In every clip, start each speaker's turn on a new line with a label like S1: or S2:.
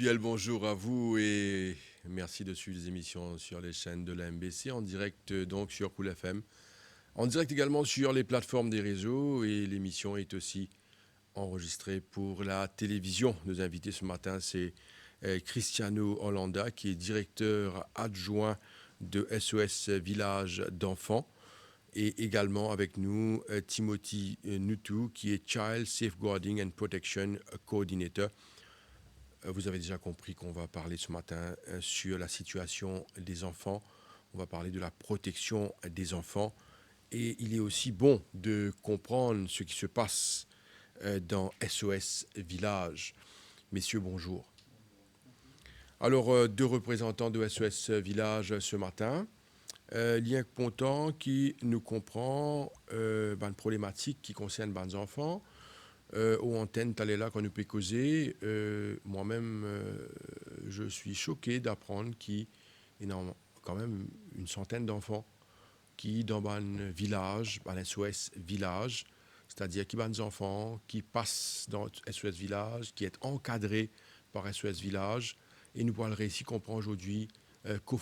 S1: cordial bonjour à vous et merci de suivre les émissions sur les chaînes de la MBC en direct donc sur Cool FM, en direct également sur les plateformes des réseaux et l'émission est aussi enregistrée pour la télévision. Nos invités ce matin c'est Cristiano Hollanda qui est directeur adjoint de SOS Village d'enfants et également avec nous Timothy Nutu qui est Child Safeguarding and Protection Coordinator. Vous avez déjà compris qu'on va parler ce matin sur la situation des enfants. On va parler de la protection des enfants. Et il est aussi bon de comprendre ce qui se passe dans SOS Village. Messieurs, bonjour. Alors, deux représentants de SOS Village ce matin. Lien Pontant qui nous comprend une problématique qui concerne les enfants. Aux antennes, t'allais là quand nous peut causer. Moi-même, je suis choqué d'apprendre qu'il y a quand même une centaine d'enfants qui, dans un village, un SOS village, c'est-à-dire qui sont des enfants qui passent dans SOS village, qui est encadrés par SOS village. Et nous pourrons ici comprendre aujourd'hui que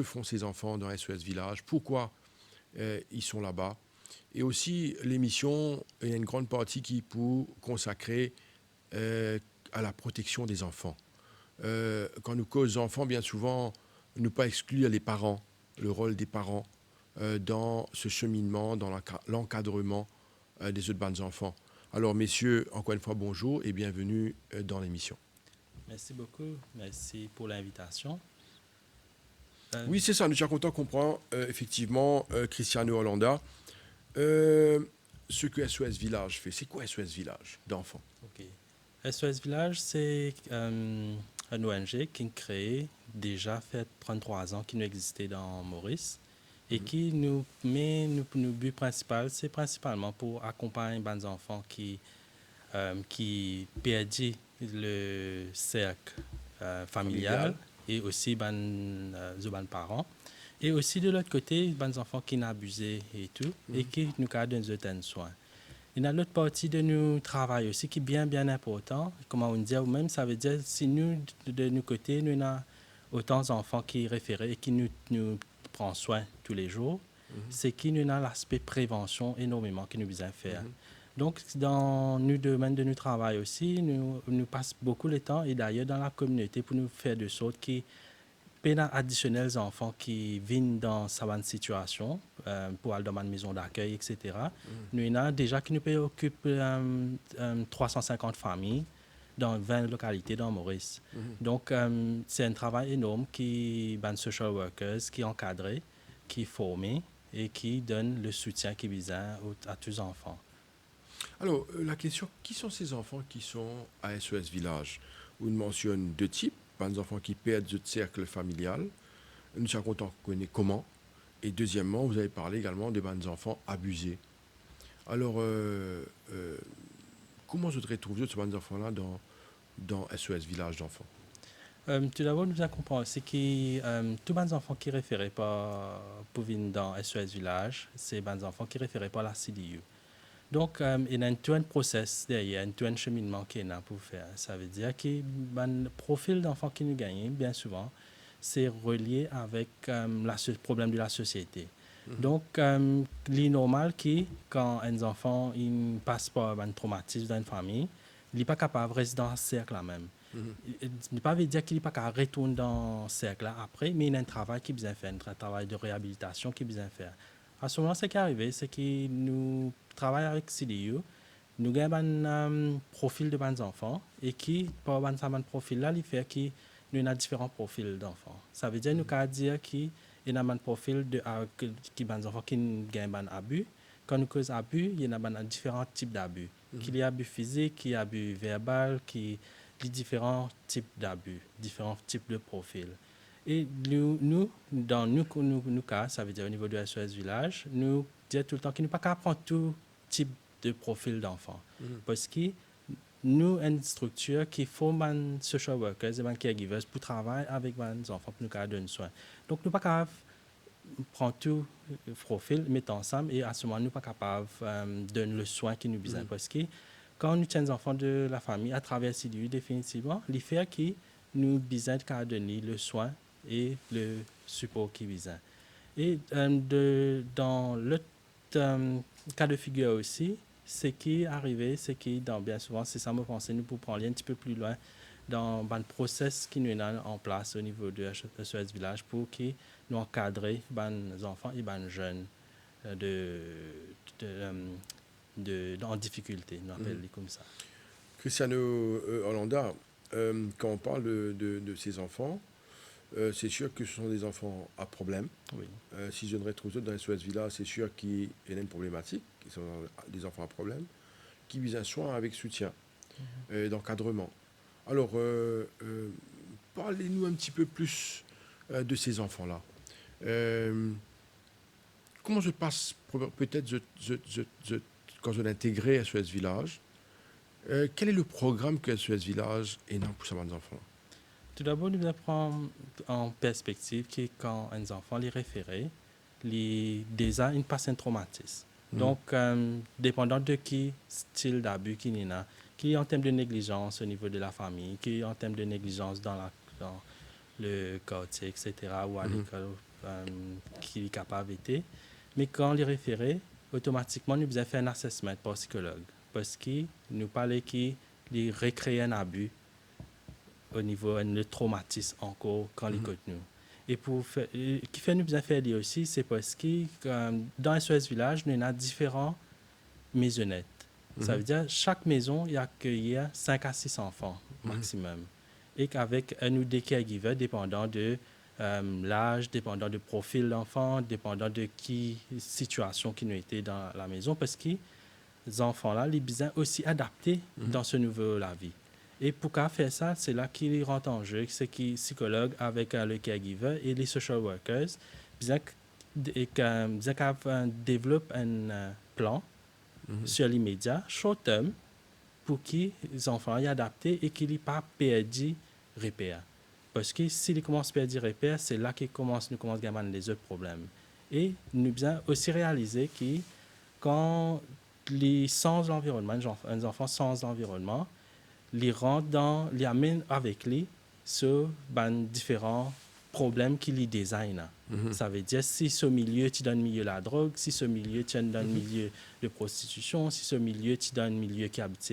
S1: font ces enfants dans SOS village, pourquoi ils sont là-bas. Et aussi, l'émission, il y a une grande partie qui est pour consacrer à la protection des enfants. Quand nous causons enfants, bien souvent, ne pas exclure les parents, le rôle des parents dans ce cheminement, dans l'encadrement des autres enfants. Alors, messieurs, encore une fois, bonjour et bienvenue dans l'émission.
S2: Merci beaucoup. Merci pour l'invitation.
S1: Oui, c'est ça. Nous sommes contents de comprendre, effectivement, Cristiano Hollanda. Ce que SOS Village fait. C'est quoi SOS Village d'enfants?
S2: OK. SOS Village, c'est un ONG qui est créé déjà fait 33 ans, qui nous existait dans Maurice et qui nous met nos but principal, c'est principalement pour accompagner les enfants qui perdent le cercle familial et aussi les parents. Et aussi de l'autre côté, les enfants qui sont abusés et tout, et qui nous gardent de soins. Il y a l'autre partie de nous travail aussi qui est bien important. Comment on dit, ou même ça veut dire si nous, de nos côtés, nous avons autant d'enfants qui réfèrent et qui nous prennent soin tous les jours, c'est qu'il nous a l'aspect prévention énormément qui nous besoin faire. Donc, dans nos domaines de notre travail aussi, nous passons beaucoup de temps et d'ailleurs dans la communauté pour nous faire de sorte qui additionnels enfants qui vivent dans cette situation pour aller dans une maison d'accueil, etc. Nous avons déjà qui nous préoccupe 350 familles dans 20 localités dans Maurice. Donc, c'est un travail énorme qui les social workers, qui encadrent, qui forment et qui donnent le soutien qu'ils besoin à tous les enfants.
S1: Alors, la question, qui sont ces enfants qui sont à SOS Village? On mentionne deux types, des enfants qui perdent le cercle familial. Nous sommes contents qu'on connaisse comment. Et deuxièmement, vous avez parlé également des enfants abusés. Alors, comment vous retrouvez ces enfants-là dans SOS Village d'enfants?
S2: Tout d'abord, nous avons compris c'est que tous les enfants qui référaient pas pour venir dans SOS Village, c'est les enfants qui référaient pas à la CDU. Donc, il y a tout un process derrière, tout un cheminement qui est là pour faire. Ça veut dire que le profil d'enfants qui nous gagnent, bien souvent, c'est relié avec le problème de la société. Donc, il est normal que quand un enfant passe par un traumatisme dans une famille, il n'est pas capable de rester dans ce cercle-là même. Il ne pas dire qu'il n'est pas capable de retourner dans ce cercle-là après, mais il y a un travail qui est besoin de faire, un travail de réhabilitation qui est besoin de faire. À ce moment, ce qui est arrivé, c'est que nous travaillons avec CDU, nous avons un profil de bons enfants et qui, par ce profil-là, il fait que nous avons différents profils d'enfants. Ça veut dire nous avons dire qu'il y a un profil de bons enfants qui ont un abus. Quand nous causons abus, il y a différents types d'abus. Qu'il y a abus physique, qu'il y a abus verbal, qu'il y a différents types d'abus, différents types de profils. Et nous dans nos cas, ça veut dire au niveau de SOS Village, nous disons tout le temps qu'il n'est pas capable de prendre tout type de profil d'enfant. Parce que nous avons une structure qui forme les social workers et les caregivers pour travailler avec les enfants pour nous donner soin. Donc, nous ne sommes pas capables de prendre tout le profil, mettre ensemble et à ce moment, nous ne sommes pas capables de donner le soin qui nous besoin. Parce que quand nous tenons les enfants de la famille à travers CDU, définitivement, il fait que nous besoin de donner le soin et le support qui besoin. Et dans le cas de figure aussi, ce qui est arrivé, c'est que bien souvent, c'est ça me pensait, nous pour prendre un petit peu plus loin dans le process qui nous est en place au niveau de SOS Village pour que nous encadrer les enfants et les jeunes en difficulté, nous appelons comme ça.
S1: Cristiano Hollanda, quand on parle de ces enfants, c'est sûr que ce sont des enfants à problème.
S2: Oui.
S1: Si je donnerais trop dans SOS Village, c'est sûr qu'il y a une problématique, qui sont des enfants à problème, qui visent un soin avec soutien, d'encadrement. Alors, parlez-nous un petit peu plus de ces enfants-là. Comment se passe peut-être quand on a intégré SOS Village? Quel est le programme que SOS Village est dans pour ces enfants?
S2: Tout d'abord, nous prendre en perspective que quand un enfant les référé, il déjà un passé traumatisme. Donc, dépendant de qui style d'abus qu'il y a, qui est en termes de négligence au niveau de la famille, qui est en termes de négligence dans le quartier, etc., ou à l'école, qui est capable d'être. Mais quand les référé, automatiquement, nous avons fait un assessment par psychologue. Parce qu'il nous parlait qu'il recréait un abus au niveau de traumatisme encore quand il écoute nous. Et pour faire, qui fait nous bien faire aussi, c'est parce que dans SOS Village, nous avons différentes maisonnettes. Ça veut dire chaque maison, il y a 5 à 6 enfants maximum. Et qu'avec un ou des caregivers dépendant de l'âge, dépendant du profil de l'enfant, dépendant de qui situation qui nous était dans la maison, parce que les enfants-là, ils besoin aussi adaptés dans ce nouveau la vie. Et pour faire ça, c'est là qu'il rentre en jeu, c'est que les psychologues avec le caregiver et les social workers, besoin développent un plan sur l'immédiat, short term, pour que les enfants soient adaptés et qu'ils n'aient pas perdu repère. Parce que s'ils commencent à perdre repère, c'est là qu'ils commencent à gagner les autres problèmes. Et nous devons aussi réaliser que quand les sans l'environnement, un enfant sans l'environnement, les rentrent les amènent avec lui sur différents problèmes qu'il y design. Ça veut dire si ce milieu tu donnes milieu de la drogue, si ce milieu tu donnes milieu de prostitution, si ce milieu tu donnes milieu qui habite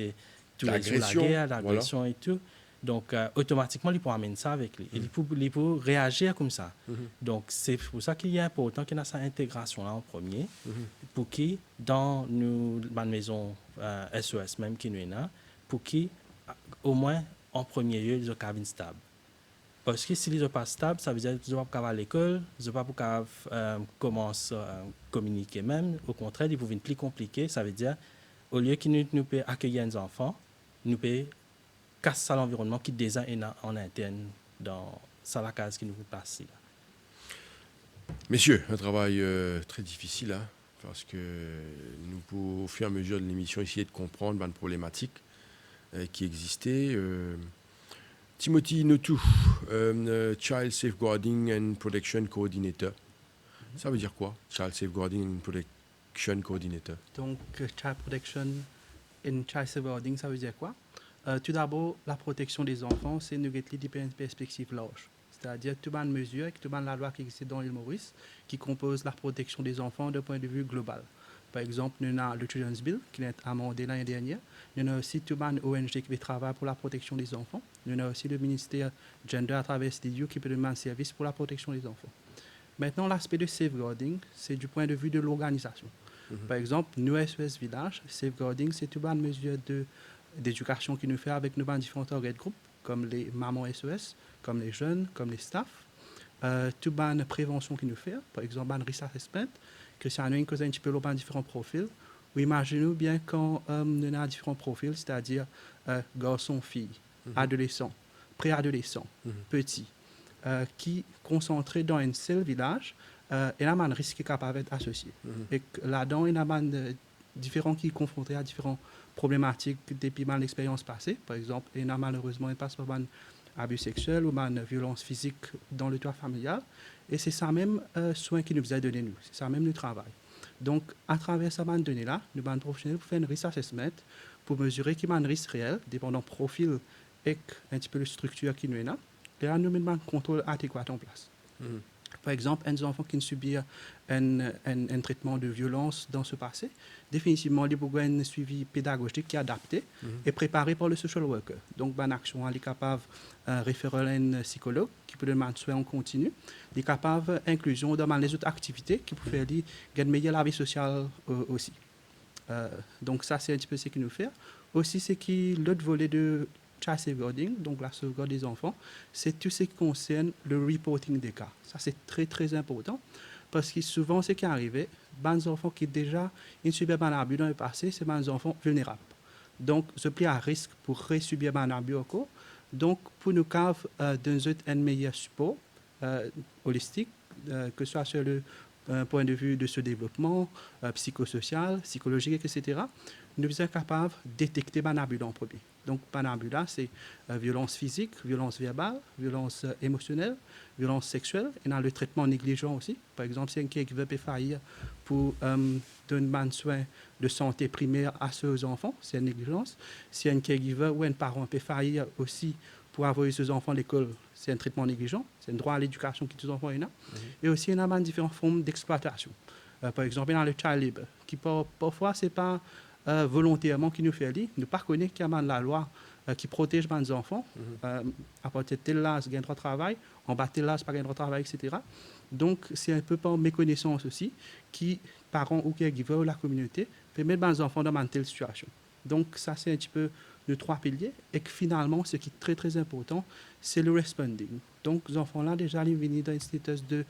S2: tous les jours la guerre, l'agression et tout. Donc, automatiquement, il peut amener ça avec lui. Il peut réagir comme ça. Donc, c'est pour ça qu'il est important qu'il y ait cette intégration-là en premier, pour qui, dans la maison SOS même qui nous est là, pour qui, au moins, en premier lieu, ils ont une stable. Parce que si ils sont pas stables, ça veut dire qu'ils ne peuvent pas à l'école, ils ne peuvent pas commencer à communiquer même. Au contraire, ils peuvent être plus compliqués. Ça veut dire, au lieu qu'ils nous peuvent accueillir les enfants, nous peuvent casser l'environnement qui déjà est en interne dans la case qui nous place.
S1: Messieurs, un travail très difficile, hein, parce que nous pouvons, au fur et à mesure de l'émission, essayer de comprendre une problématique qui existait. Timothy Notou, Child Safeguarding and Protection Coordinator. Ça veut dire quoi, Child Safeguarding and Protection Coordinator?
S3: Donc, Child Protection and Child Safeguarding, ça veut dire quoi? Tout d'abord, la protection des enfants, c'est une perspective large. C'est-à-dire toute une mesure, toute une loi qui existe dans l'île Maurice qui compose la protection des enfants d'un point de vue global. Par exemple, nous avons le Children's Bill qui est amendé l'année dernière. Nous avons aussi toute une ONG qui travaille pour la protection des enfants. Nous avons aussi le ministère Gender à travers SDU qui peut donner un service pour la protection des enfants. Maintenant, l'aspect de safeguarding, c'est du point de vue de l'organisation. Par exemple, nous, SOS Village, safeguarding, c'est toute une mesure d'éducation qui nous fait avec nos différents target groups, comme les mamans SOS, comme les jeunes, comme les staffs. Toute une prévention qui nous fait, par exemple, un risk assessment, que c'est un petit peu dans différents profils. Ou imaginez-vous bien quand nous avons différents profils, c'est-à-dire garçons, filles, adolescents, préadolescents, petits, qui concentrés dans un seul village, et là, un risque qui est capable d'être associé. Et là-dedans, il y a différents qui sont confrontés à différentes problématiques depuis l'expérience passée. Par exemple, il y a malheureusement pas par un abus sexuel ou une violence physique dans le toit familial. Et c'est ça même soin qui nous a donné nous. C'est ça même le travail. Donc, à travers ces données-là, nous sommes professionnels pour faire un risk assessment pour mesurer qu'il y a un risque réel, dépendant du profil et un petit peu de structure qui nous est là, et là, nous mettons un contrôle adéquat en place.
S1: Mhm.
S3: Par exemple, un enfant qui subit un traitement de violence dans ce passé, définitivement, il y a un suivi pédagogique qui est adapté et préparé par le social worker. Donc, une action, il est capable de référer à un psychologue qui peut demander soin en continu. Il est capable d'inclusion dans les autres activités qui peuvent faire gagner la vie sociale aussi. Donc, ça, c'est un petit peu ce qu'il nous fait. Aussi, c'est que l'autre volet de child safeguarding, donc la sauvegarde des enfants, c'est tout ce qui concerne le reporting des cas. Ça, c'est très, très important parce que souvent, ce qui est arrivé, les enfants qui déjà ont subi un abus dans le passé, c'est des enfants vulnérables. Donc, ce qui est à risque pour resubir un abus encore. Donc, pour nous, donner un meilleur support holistique, que ce soit sur le point de vue de ce développement psychosocial, psychologique, etc., nous sommes capables de détecter un abus en premier. Donc, un abus là, c'est violence physique, violence verbale, violence émotionnelle, violence sexuelle, et dans le traitement négligent aussi. Par exemple, si quelqu'un veut faillir pour donner un soin de santé primaire à ses enfants, c'est une négligence. Si un caregiver ou un parent peut faillir aussi pour envoyer ses enfants à l'école, c'est un traitement négligent, c'est un droit à l'éducation que tous les enfants ont. Et aussi, il y a différentes formes d'exploitation. Par exemple, dans le child labor, qui parfois, ce n'est pas volontairement qui nous fait lire. Nous ne connaissons pas qu'il y a la loi qui protège les enfants. À partir de tel âge, il y a un droit de travail. En bas de tel âge, il n'y a pas de droit de travail, etc. Donc, c'est un peu par méconnaissance aussi qui, parents ou caregivers ou la communauté, peut mettre les enfants dans une telle situation. Donc, ça, c'est un petit peu les 3 piliers. Et que finalement, ce qui est très, très important, c'est le responding. Donc, les enfants-là, déjà, ils viennent dans une status de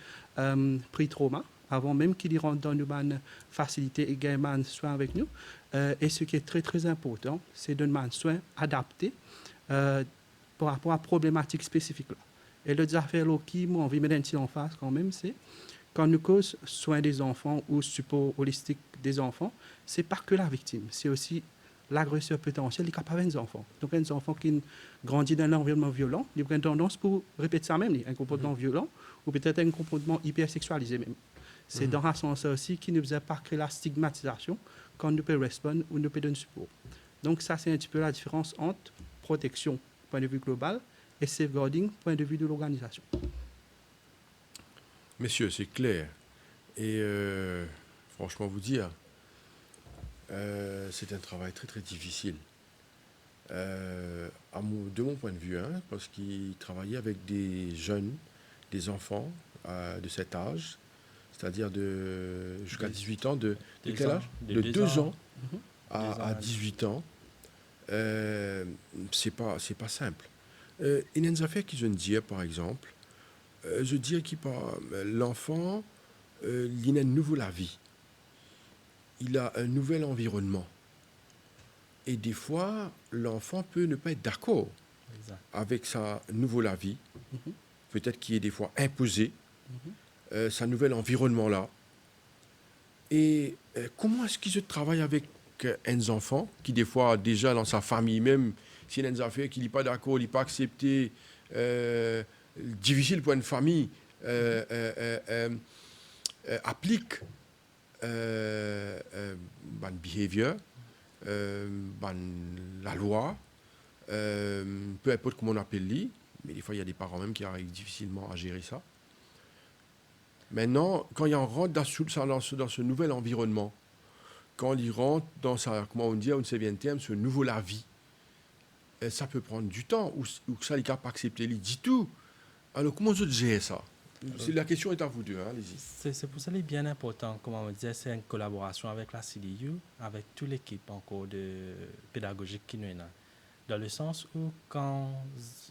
S3: pré-trauma, avant même qu'ils rentrent dans une facilité et gagnent un soin avec nous. Et ce qui est très, très important, c'est de demander un soin adapté par rapport à problématiques spécifiques. Là. Et le affaire qui m'a envie de mettre en face quand même, c'est quand nous cause soin des enfants ou support holistique des enfants, c'est pas que la victime, c'est aussi l'agresseur potentiel, il est capable des enfants. Donc, un enfant qui grandit dans un environnement violent, il a une tendance pour répéter ça même, un comportement violent ou peut-être un comportement hypersexualisé même. C'est dans ce sens aussi qui ne nous a pas créé la stigmatisation quand nous pouvons répondre ou nous pouvons donner support. Donc, ça, c'est un petit peu la différence entre protection, point de vue global, et safeguarding, point de vue de l'organisation.
S1: Messieurs, c'est clair. Et franchement, vous dire, c'est un travail très, très difficile. De mon point de vue, parce qu'il travaillait avec des jeunes, des enfants de cet âge, c'est-à-dire jusqu'à 18 ans, de quel âge? De 2 ans à 18 ans. C'est pas simple. Il y a une affaire qu'ils ont dit, par exemple, je dirais que l'enfant, il a une nouvelle vie. Il a un nouvel environnement. Et des fois, l'enfant peut ne pas être d'accord avec sa nouvelle vie. Peut-être qu'il est des fois imposé, sa nouvel environnement-là. Et comment est-ce qu'il se travaille avec un enfant qui, des fois, déjà dans sa famille même, s'il y a des affaires qu'il n'est pas d'accord, il n'est pas accepté, difficile pour une famille, applique behavior, la loi, peu importe comment on appelle lui, mais des fois il y a des parents même qui arrivent difficilement à gérer ça. Maintenant, quand il rentre dans ce nouvel environnement, quand il rentre dans comment on dit, on sait bien le terme, ce nouveau la vie, ça peut prendre du temps, ou ça, il n'est pas accepté, il dit tout. Alors, comment je gère ça? La question est à vous deux, allez-y.
S2: C'est pour ça que c'est bien important, comme on disait, c'est une collaboration avec la CDU, avec toute l'équipe encore de pédagogique qui nous est là. Dans le sens où,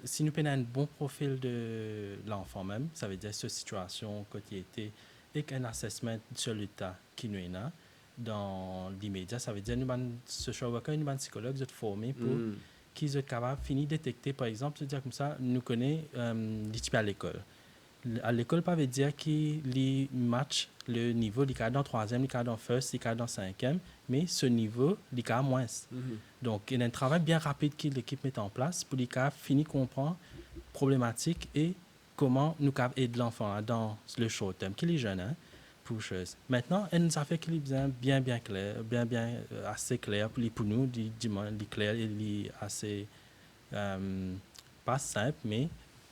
S2: si nous prenons un bon profil de l'enfant même, ça veut dire cette situation qui était, et qu'un assessment sur l'état qui nous est là, dans l'immédiat, ça veut dire nous avons social worker, nous avons psychologue, nous formés pour qu'ils soient capables de finir de détecter, par exemple, dire comme ça, nous connaissons les types à l'école. À l'école, ça veut dire qu'il match le niveau, il est dans 3e, il est dans 1st, il est dans 5e, mais ce niveau, il est moins. Donc, il y a un travail bien rapide que l'équipe met en place pour qu'il finisse de comprendre la problématique et comment nous pouvons aider l'enfant dans le short terme, qu'il est jeune, pour chose. Maintenant, il y a une affaire qui est bien claire, assez claire pour nous, clair et assez pas simple, mais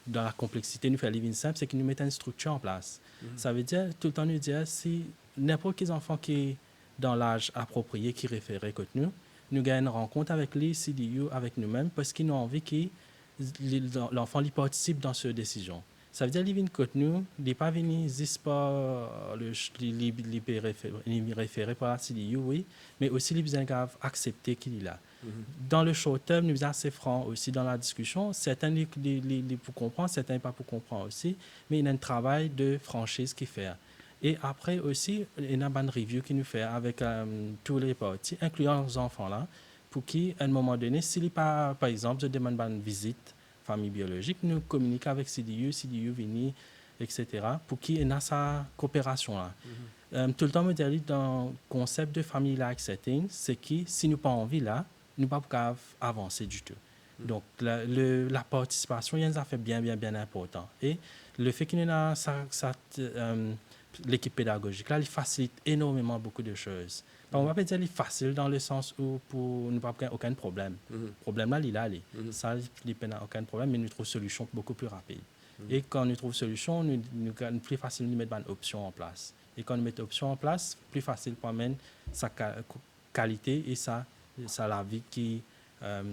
S2: dans la complexité, nous faire living simple, c'est que nous mettons une structure en place. Ça veut dire, tout le temps, nous dire, si n'importe quel enfant qui est dans l'âge approprié, qui référait contre nous, nous gagnons une rencontre avec les CDU, avec nous-mêmes, parce qu'ils ont envie que l'enfant lui participe dans cette décision. Ça veut dire qu'il vient contre nous, il n'est pas venu juste par le référé par la CDU, oui, mais aussi il besoin d'accepter qu'il est là. Dans le short term, nous sommes assez francs aussi dans la discussion. Certains pour comprendre, certains pas pour comprendre aussi, mais il y a un travail de franchise qui fait. Et après aussi, il y a une review qui nous fait avec tous les parties, incluant les enfants là, pour qui, à un moment donné, s'il n'est pas, par exemple, je demande une visite famille biologique, nous communiquons avec CDU, CDU vini, etc., pour qu'il y ait sa coopération là. Tout le temps, me dit dans le concept de family-like setting, c'est que si nous pas envie là, nous ne pouvons pas avancer du tout. Donc, la participation, il y a un affaire bien important. Et le fait qu'il y a l'équipe pédagogique, là, il facilite énormément beaucoup de choses. On ne va pas dire qu'il est facile dans le sens où pour ne pas avoir aucun problème. Le problème là, il est là. Ça, il n'y a aucun problème, mais nous trouvons solution beaucoup plus rapide. Et quand nous trouvons solution, nous plus facile de mettre une option en place. Et quand nous mettons option en place, plus facile pour mettre sa qualité et sa la vie qui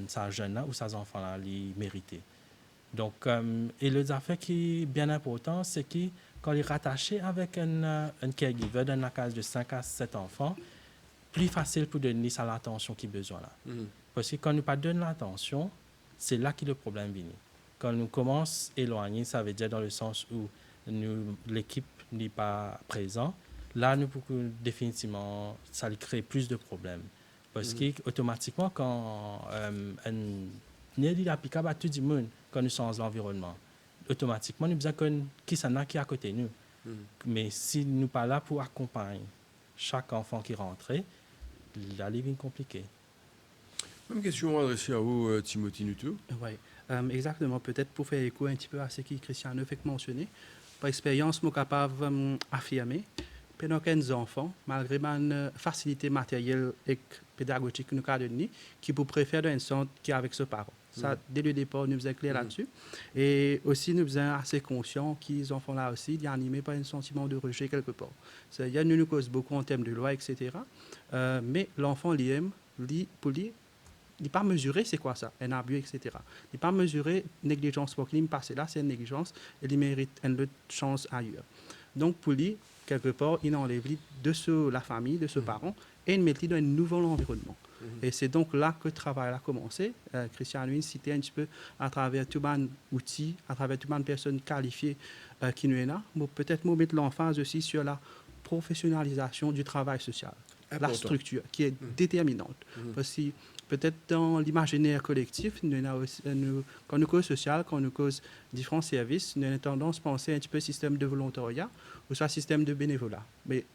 S2: sa jeune là ou sa enfant là les mériter. Donc et le affaire qui est bien important, c'est que quand il est rattaché avec un caregiver dans la case de 5 à 7 enfants, plus facile pour donner ça l'attention qu'il a besoin là. Parce que quand nous pas donne l'attention, c'est là que le problème vient. Quand nous commençons à éloigner, ça veut dire dans le sens où l'équipe n'est pas présente, là nous définitivement ça lui crée plus de problèmes. Parce qu'automatiquement, quand on est applicable à tout le monde, quand nous sommes dans l'environnement, automatiquement, nous avons qui s'en a qui est à côté de nous. Mais si nous ne sommes pas là pour accompagner chaque enfant qui rentre, la vie est compliquée.
S1: Même question adressée à vous, Timothy Nutu.
S3: Oui, exactement. Peut-être pour faire écho un petit peu à ce que Christiano fait mentionner. Par expérience, je suis capable d'affirmer pendant qu'un enfant, malgré ma facilité matérielle et pédagogique que nous avons donnée, qui pour préférer un centre qui est avec ses parents. Ça, dès le départ, nous sommes clairs là-dessus. Et aussi, nous sommes assez conscients qu'ils enfants là aussi, ils sont animés par un sentiment de rejet quelque part. C'est-à-dire, nous causons beaucoup en termes de loi, etc. Mais l'enfant, il aime, pour lui, il n'est pas mesuré, c'est quoi ça, un abus, etc. Il n'est pas mesuré, négligence, pour qu'il me passe là, c'est une négligence, et il mérite une autre chance ailleurs. Donc, pour lui, quelque part, il enlève de la famille, de ce parent, et il met dans un nouvel environnement. Et c'est donc là que le travail a commencé. Christian Huynh citait un petit peu à travers tous les outils, à travers toutes les personnes qualifiées qui nous sont là, mais peut-être mettre l'emphase aussi sur la professionnalisation du travail social, la structure qui est déterminante. Parce que peut-être dans l'imaginaire collectif, quand nous cause social, quand nous cause différents services, nous avons tendance à penser un petit peu système de volontariat ou soit système de bénévolat. Mais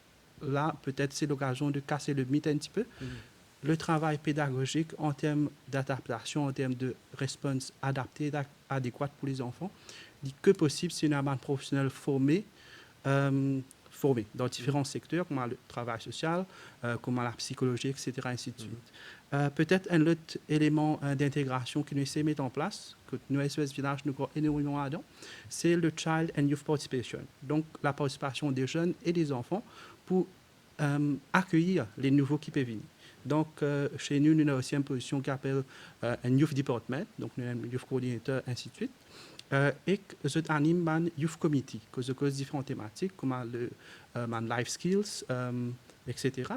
S3: là, peut-être c'est l'occasion de casser le mythe un petit peu. Le travail pédagogique en termes d'adaptation, en termes de réponse adaptée, adéquate pour les enfants, dit que possible si une bande professionnelle formée dans différents secteurs, comme le travail social, comme la psychologie, etc., ainsi de suite. Peut-être un autre élément d'intégration que nous essayons de mettre en place, que nous, SOS Village, nous avons énormément à dedans, c'est le Child and Youth Participation. Donc, la participation des jeunes et des enfants pour accueillir les nouveaux qui peuvent venir. Donc, chez nous, nous avons aussi une position qui s'appelle un Youth Department, donc nous avons un Youth Coordinator, ainsi de suite. Et je anime un Youth Committee, qui cause différentes thématiques, comme le Life Skills, etc.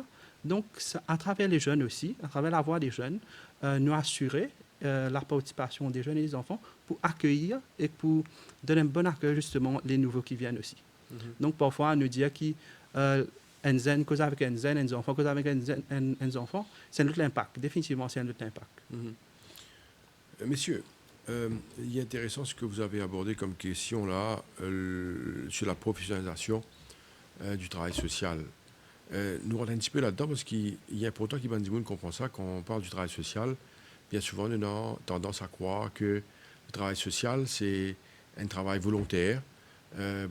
S3: Donc, à travers les jeunes aussi, à travers la voix des jeunes, nous assurer la participation des jeunes et des enfants pour accueillir et pour donner un bon accueil, justement, les nouveaux qui viennent aussi. Donc, parfois, nous dire que un zen cause avec un zen, un enfant cause avec un enfant, c'est notre impact. Définitivement, c'est notre impact.
S1: Messieurs, il est intéressant ce que vous avez abordé comme question là sur la professionnalisation du travail social. Nous rentrons un petit peu là-dedans parce qu'il est important qu'il y ait des gens qui comprennent ça. Quand on parle du travail social, bien souvent, nous avons tendance à croire que le travail social, c'est un travail volontaire.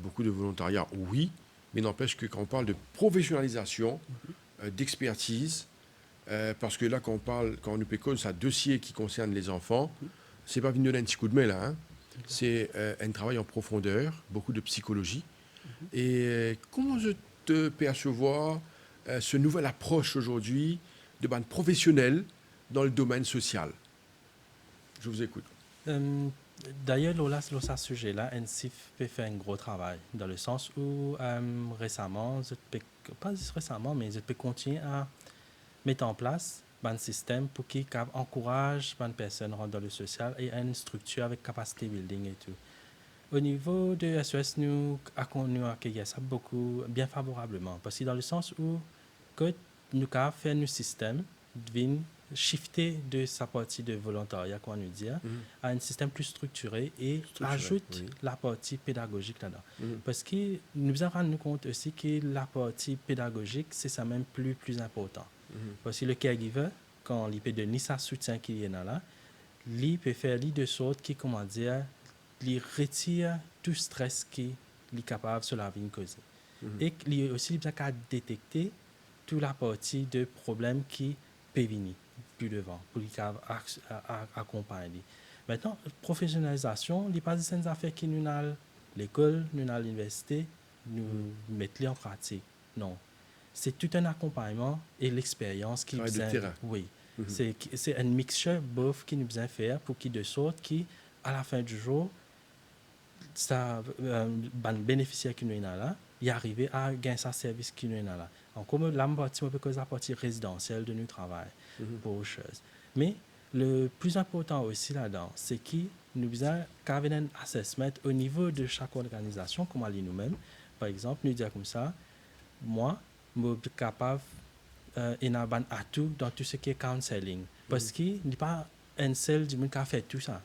S1: Beaucoup de volontariat, oui, mais n'empêche que quand on parle de professionnalisation, d'expertise, parce que là, quand on nous pécose un dossier qui concerne les enfants, c'est pas venu d'un petit coup de main là. Hein. C'est un travail en profondeur, beaucoup de psychologie. Et comment je te percevoir ce nouvelle approche aujourd'hui de bande professionnelle dans le domaine social? Je vous écoute.
S2: Euh, D'ailleurs, Lola, sur ce sujet-là, NCIF peut faire un gros travail, dans le sens où récemment, pas juste récemment, mais je peux continuer à mettre en place un système pour qui encourage les personnes à rentrer dans le social et une structure avec capacité building et tout. Au niveau de SES, nous accueillons ça beaucoup, bien favorablement, parce que dans le sens où que nous avons fait un système de shifter de sa partie de volontariat, qu'on nous dit, à un système plus structuré et ajoute la partie pédagogique là-dedans. Parce que nous avons rendu compte aussi que la partie pédagogique, c'est ça même plus important. Parce que le caregiver, quand il peut donner sa soutien qui est là, il peut faire de sorte qui, comment dire, il retire tout stress qui est capable sur la vie causer. Et il est aussi capable de détecter toute la partie de problèmes qui peut venir plus devant pour les accompagner. Maintenant, professionnalisation, il n'y a pas des affaires qui nous à l'école, nous à l'université, nous mettre en pratique. Non. C'est tout un accompagnement et l'expérience qui
S1: nous a.
S2: Oui. C'est un mixture both qui nous a fait pour qui de sorte qui, à la fin du jour, ça bénéficiaire qui nous est là, y arriver à gagner sa service qui nous est là. En comme la partie résidentielle de notre travail pour choses. Mais le plus important aussi là-dedans, c'est que nous avons un assessment au niveau de chaque organisation, comme à nous-mêmes. Par exemple, nous dire comme ça, moi, je suis capable et un atout dans tout ce qui est counseling. Parce qu'il n'y a pas un seul du monde qui a fait tout ça.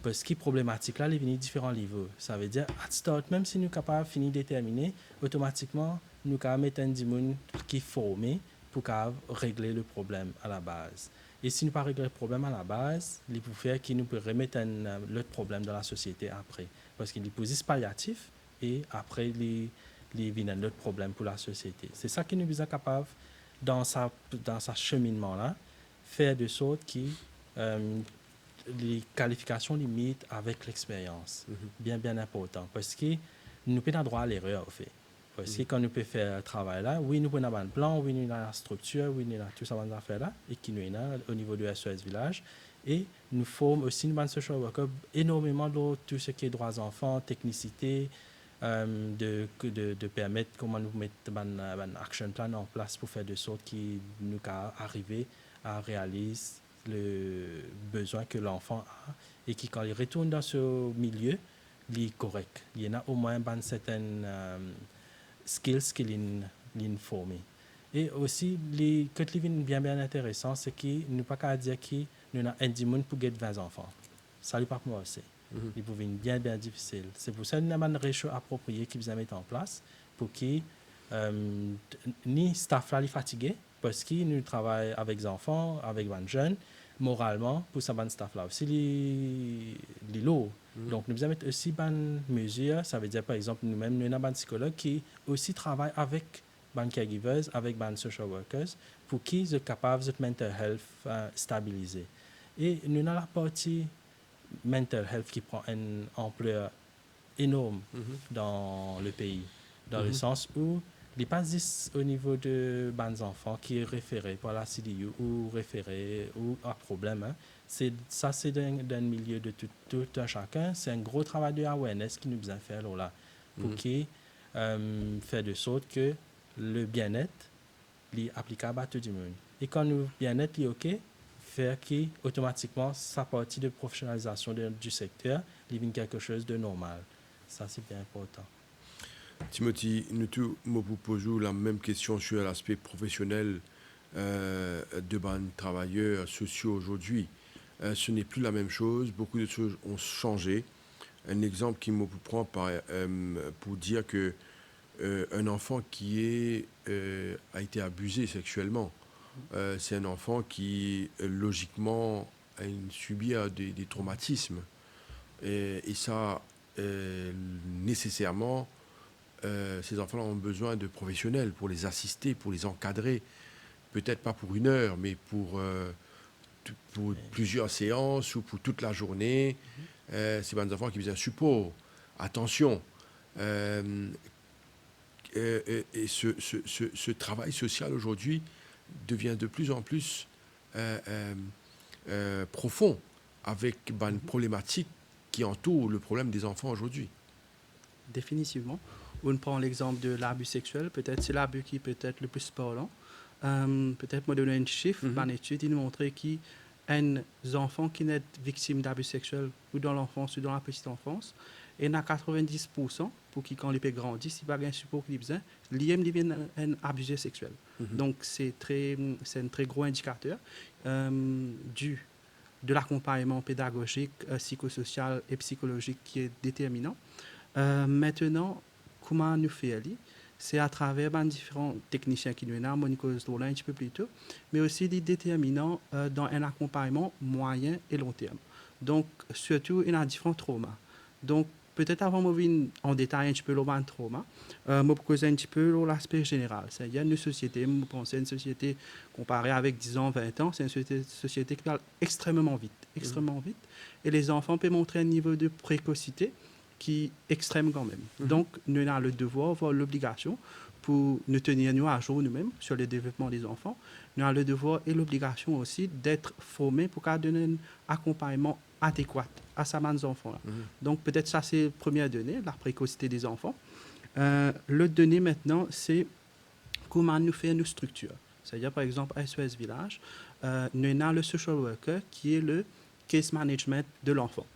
S2: Parce que problématique là, il vient différents niveaux. Ça veut dire, à start, même si nous sommes capables de finir déterminer, automatiquement, nous sommes mettre un monde qui est formé pour régler le problème à la base. Et si nous ne pas régler le problème à la base, il peut faire qu'il nous peut remettre l'autre problème dans la société après. Parce qu'il est positif palliatif et après, il vient un autre problème pour la société. C'est ça qui nous est capable, dans sa cheminement-là, faire de sorte que les qualifications limites avec l'expérience. Bien important. Parce que nous pouvons avoir droit à l'erreur, au fait. Parce que quand nous pouvons faire un travail là, oui, nous pouvons avoir un plan, oui, nous avons la structure, oui, nous avons tout ça, on va faire là, et qui nous est là au niveau du SES Village. Et nous formons aussi, nous avons social worker, énormément de tout ce qui est droits enfants, technicité, de permettre comment nous mettre un action plan en place pour faire de sorte que nous arriver à réaliser le besoin que l'enfant a et qui, quand il retourne dans ce milieu, il est correct. Il y en a au moins certaines skills qu'il est formé. Et aussi, ce qui est bien intéressant, c'est qu'il ne peut pas dire qu'il y a un dimanche pour gagner 20 enfants. Ça ne pas moi aussi. Il peut être bien difficile. C'est pour ça qu'il y a un ratio approprié qui vous a mis en place pour que ni staff là est fatigué parce qu'il nous travaille avec les enfants, avec les jeunes, moralement, pour ça, staff là aussi, les lourds. Donc, nous avons aussi une mesure, ça veut dire, par exemple, nous-mêmes, nous avons un psychologue qui aussi travaille avec les caregivers, avec les social workers, pour qu'ils soient capables de mental health stabiliser. Et nous avons la partie mental health qui prend une ampleur énorme dans le pays, dans le sens où il n'est pas juste au niveau de bons enfants qui est référé par la CDU ou référé ou à problème. Hein. C'est d'un milieu de tout un chacun. C'est un gros travail de awareness qui nous a fait là pour qui faire de sorte que le bien-être est applicable à tout le monde. Et quand le bien-être est OK, faire qui automatiquement sa partie de professionnalisation du secteur devient quelque chose de normal. Ça, c'est bien important.
S1: Timothy, nous me posons la même question sur l'aspect professionnel de travailleurs sociaux aujourd'hui. Ce n'est plus la même chose. Beaucoup de choses ont changé. Un exemple qui me prend pour dire que un enfant qui a été abusé sexuellement, c'est un enfant qui, logiquement, a subi des traumatismes. Et ça, nécessairement, ces enfants-là ont besoin de professionnels pour les assister, pour les encadrer. Peut-être pas pour 1 heure, mais pour pour plusieurs séances ou pour toute la journée. C'est des enfants qui besoin de support, attention. Et ce travail social aujourd'hui devient de plus en plus profond avec une problématique qui entoure le problème des enfants aujourd'hui.
S3: Définitivement. On prend l'exemple de l'abus sexuel. Peut-être c'est l'abus qui peut être le plus parlant. Peut-être moi donner un chiffre. Une étude il montrait qu'il y a des enfants qui sont victimes d'abus sexuels ou dans l'enfance ou dans la petite enfance. Et il y a 90% pour qui quand ils grandissent, il n'y a pas de support qu'ils ont besoin, l'IM devient un abusé sexuel. Donc c'est un très gros indicateur de l'accompagnement pédagogique, psychosocial et psychologique qui est déterminant. Maintenant, comment nous faire? C'est à travers différents techniciens qui nous ont Monica là un petit peu plus tôt, mais aussi des déterminants dans un accompagnement moyen et long terme. Donc, surtout, il y a différents traumas. Donc, peut-être avant de venir en détail un petit peu le trauma, je vais causer un petit peu l'aspect général. C'est-à-dire une société, je pense une société comparée avec 10 ans, 20 ans, c'est une société qui parle extrêmement vite. Et les enfants peuvent montrer un niveau de précocité qui est extrême quand même. Donc, nous avons le devoir, voire l'obligation, pour nous tenir nous à jour nous-mêmes sur le développement des enfants. Nous avons le devoir et l'obligation aussi d'être formés pour donner un accompagnement adéquat à ces enfants-là. Donc, peut-être ça, c'est la première donnée, la précocité des enfants. L'autre donnée maintenant, c'est comment nous faire nos structures. C'est-à-dire, par exemple, à SOS Village, nous avons le social worker qui est le case management de l'enfant.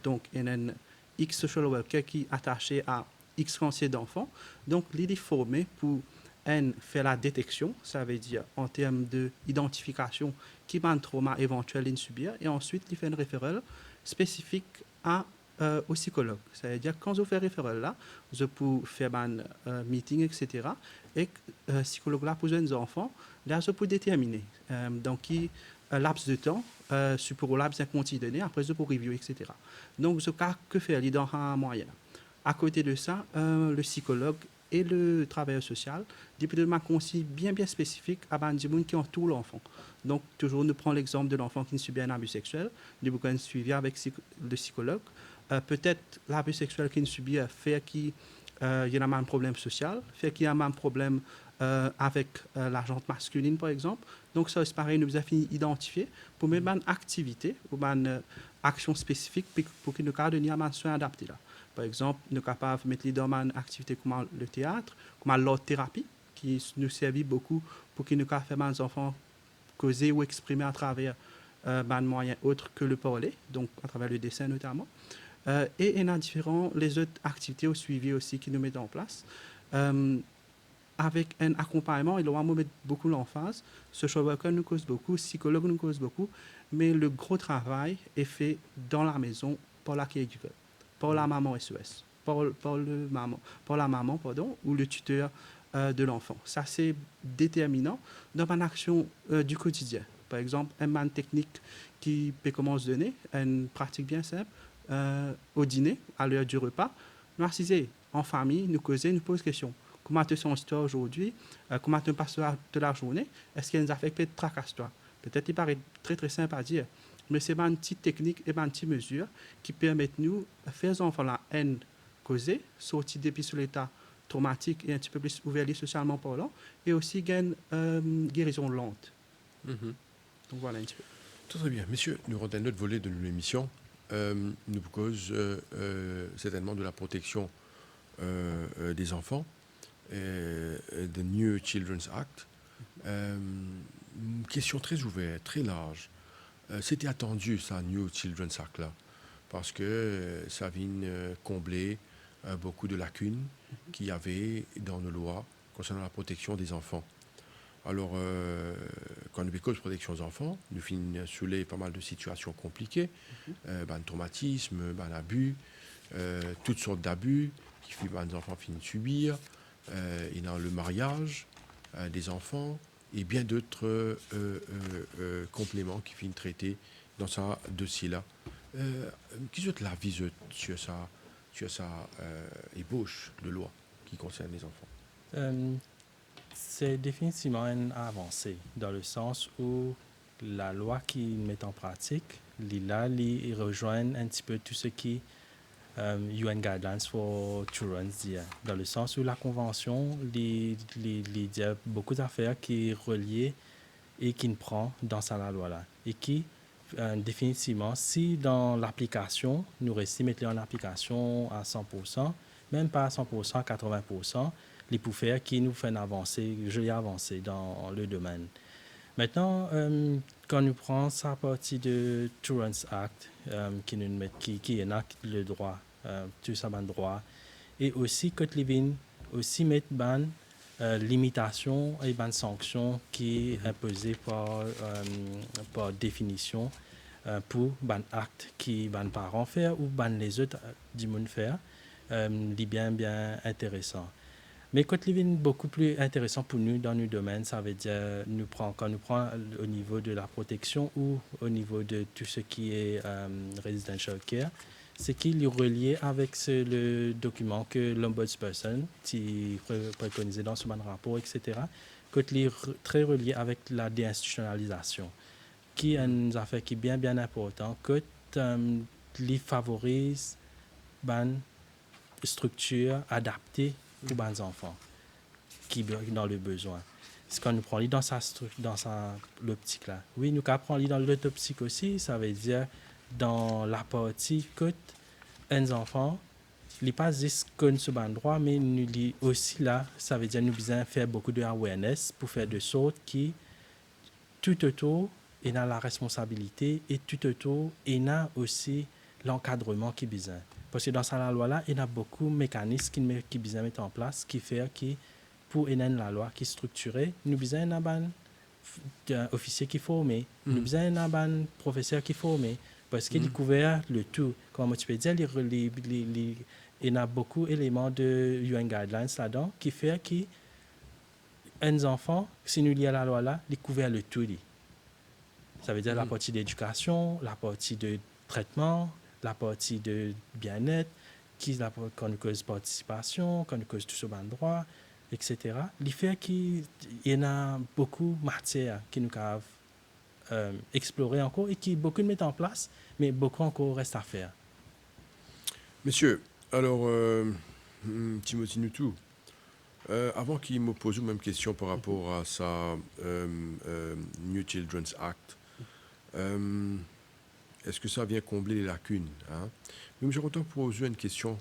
S3: Donc, il y a un X social worker qui est attaché à X conseillers d'enfants. Donc, il est formé pour faire la détection, ça veut dire en termes d'identification qui va un trauma éventuel à subir, et ensuite il fait un référent spécifique au psychologue. Ça veut dire quand vous faites référent là, vous pouvez faire un meeting, etc. Et le psychologue là pour les enfants, là vous pouvez déterminer dans qui laps de temps, pour laps d'un continu donné, après vous pouvez review, etc. Donc, ce que faire dans un moyen. À côté de ça, le psychologue et le travailleur social, des conseils bien spécifiques à des gens qui entourent l'enfant. Donc, toujours, nous prenons l'exemple de l'enfant qui subit un abus sexuel, nous avons suivi avec le psychologue. Peut-être l'abus sexuel qu'il subit fait qu'il y a un problème social, fait qu'il y a un problème avec la jante masculine, par exemple. Donc, ça, c'est pareil, nous avons fini d'identifier pour mettre une activité ou une action spécifique pour qu'il nous donne un soin adapté là. Par exemple, nous sommes capables de mettre dans une activité comme le théâtre, comme l'art-thérapie, qui nous servit beaucoup pour qu'il nous fasse des enfants causer ou exprimer à travers un moyen autre que le parler, donc à travers le dessin notamment. Et il y a les autres activités au suivi aussi qui nous mettent en place. Avec un accompagnement, il doit mettre beaucoup l'emphase. Social worker nous cause beaucoup, psychologue nous cause beaucoup, mais le gros travail est fait dans la maison par la caregiver, par la maman SOS, par la maman ou le tuteur de l'enfant. Ça, c'est déterminant dans une action du quotidien. Par exemple, une technique qui peut commencer à donner, une pratique bien simple, au dîner, à l'heure du repas, nous assisons en famille, nous causer, nous poser des questions. Comment te sens-tu aujourd'hui? Comment te passes la journée? Est-ce qu'il y a des affaires qui te tracassent toi? Peut-être qu'il paraît très très simple à dire, mais c'est une petite technique et une petite mesure qui permettent nous de faire aux enfants la haine causée, sortir depuis sur l'état traumatique et un petit peu plus ouvert socialement parlant, et aussi gagner guérison lente. Donc voilà un petit peu.
S1: Très bien. Messieurs, nous rendons un autre volet de l'émission. Nous cause certainement de la protection des enfants, the New Children's Act. Une question très ouverte, très large. C'était attendu, ça, New Children's Act, là, parce que ça vient combler beaucoup de lacunes qu'il y avait dans nos lois concernant la protection des enfants. Alors, quand nous parlons de protection des enfants, nous finissons soulever pas mal de situations compliquées, traumatisme, abus, toutes sortes d'abus qui les enfants finissent subir, et dans le mariage des enfants et bien d'autres compléments qui finissent traités dans ce dossier-là. Qu'est-ce que la vise sur sa ébauche de loi qui concerne les enfants?
S2: C'est définitivement une avancée dans le sens où la loi qui met en pratique, ils rejoignent un petit peu tout ce qui UN Guidelines for Children dit, dans le sens où la convention il y a beaucoup d'affaires qui reliées et qui ne prend dans la loi là et qui définitivement si dans l'application nous réussissons à mettre en application à 100%, même pas à 100%, 80%, les pour faire qui nous fait avancer, dans le domaine. Maintenant, quand nous prenons sa partie de Children's Act, qui énacte le droit, tout ça ban droit, et aussi que Living aussi met ban limitation et ban sanction qui est imposée par définition pour ban acte qui ban parents faire ou ban les autres du monde faire, est bien intéressant. Mais Côte Living beaucoup plus intéressant pour nous dans nos domaines, ça veut dire quand nous prenons au niveau de la protection ou au niveau de tout ce qui est residential care, c'est qu'il est relié avec le document que l'ombudsperson qui préconisé dans ce même rapport, etc., Côte est très relié avec la déinstitutionnalisation, qui est une affaire qui est bien important, que il favorise une structure adaptée pour les enfants qui sont dans le besoin. C'est quand nous prenons dans l'optique là. Oui, nous prenons dans l'autre optique aussi, ça veut dire dans la partie que les enfants, ils pas juste qu'on se ban droit, mais nous aussi là, ça veut dire nous besoin faire beaucoup de awareness pour faire de sorte qui tout autour et dans la responsabilité et tout autour et dans aussi l'encadrement qui besoin. Parce que dans la loi là, il y a beaucoup de mécanismes qui besoin mettre en place qui fait que pour la loi qui est structurée, nous besoin d'un officier qui est formé, nous besoin d'un professeur qui est formé parce qu'il découvert le tout. Comme tu peux dire, il y a beaucoup d'éléments de UN Guidelines là-dedans qui fait que un enfant, si nous lions la loi là, il couvert le tout. Ça veut dire la partie d'éducation, la partie de traitement, la partie de bien-être, quand nous cause participation, quand nous cause tout ce ban droit, etc. Il fait qu'il y en a beaucoup de matières qui nous peuvent explorer encore et qui beaucoup de mettre en place, mais beaucoup encore reste à faire.
S1: Monsieur, alors, Timothy Nutu, avant qu'il me pose une même question par rapport à sa New Children's Act, est-ce que ça vient combler les lacunes, hein? Mais je voudrais poser une question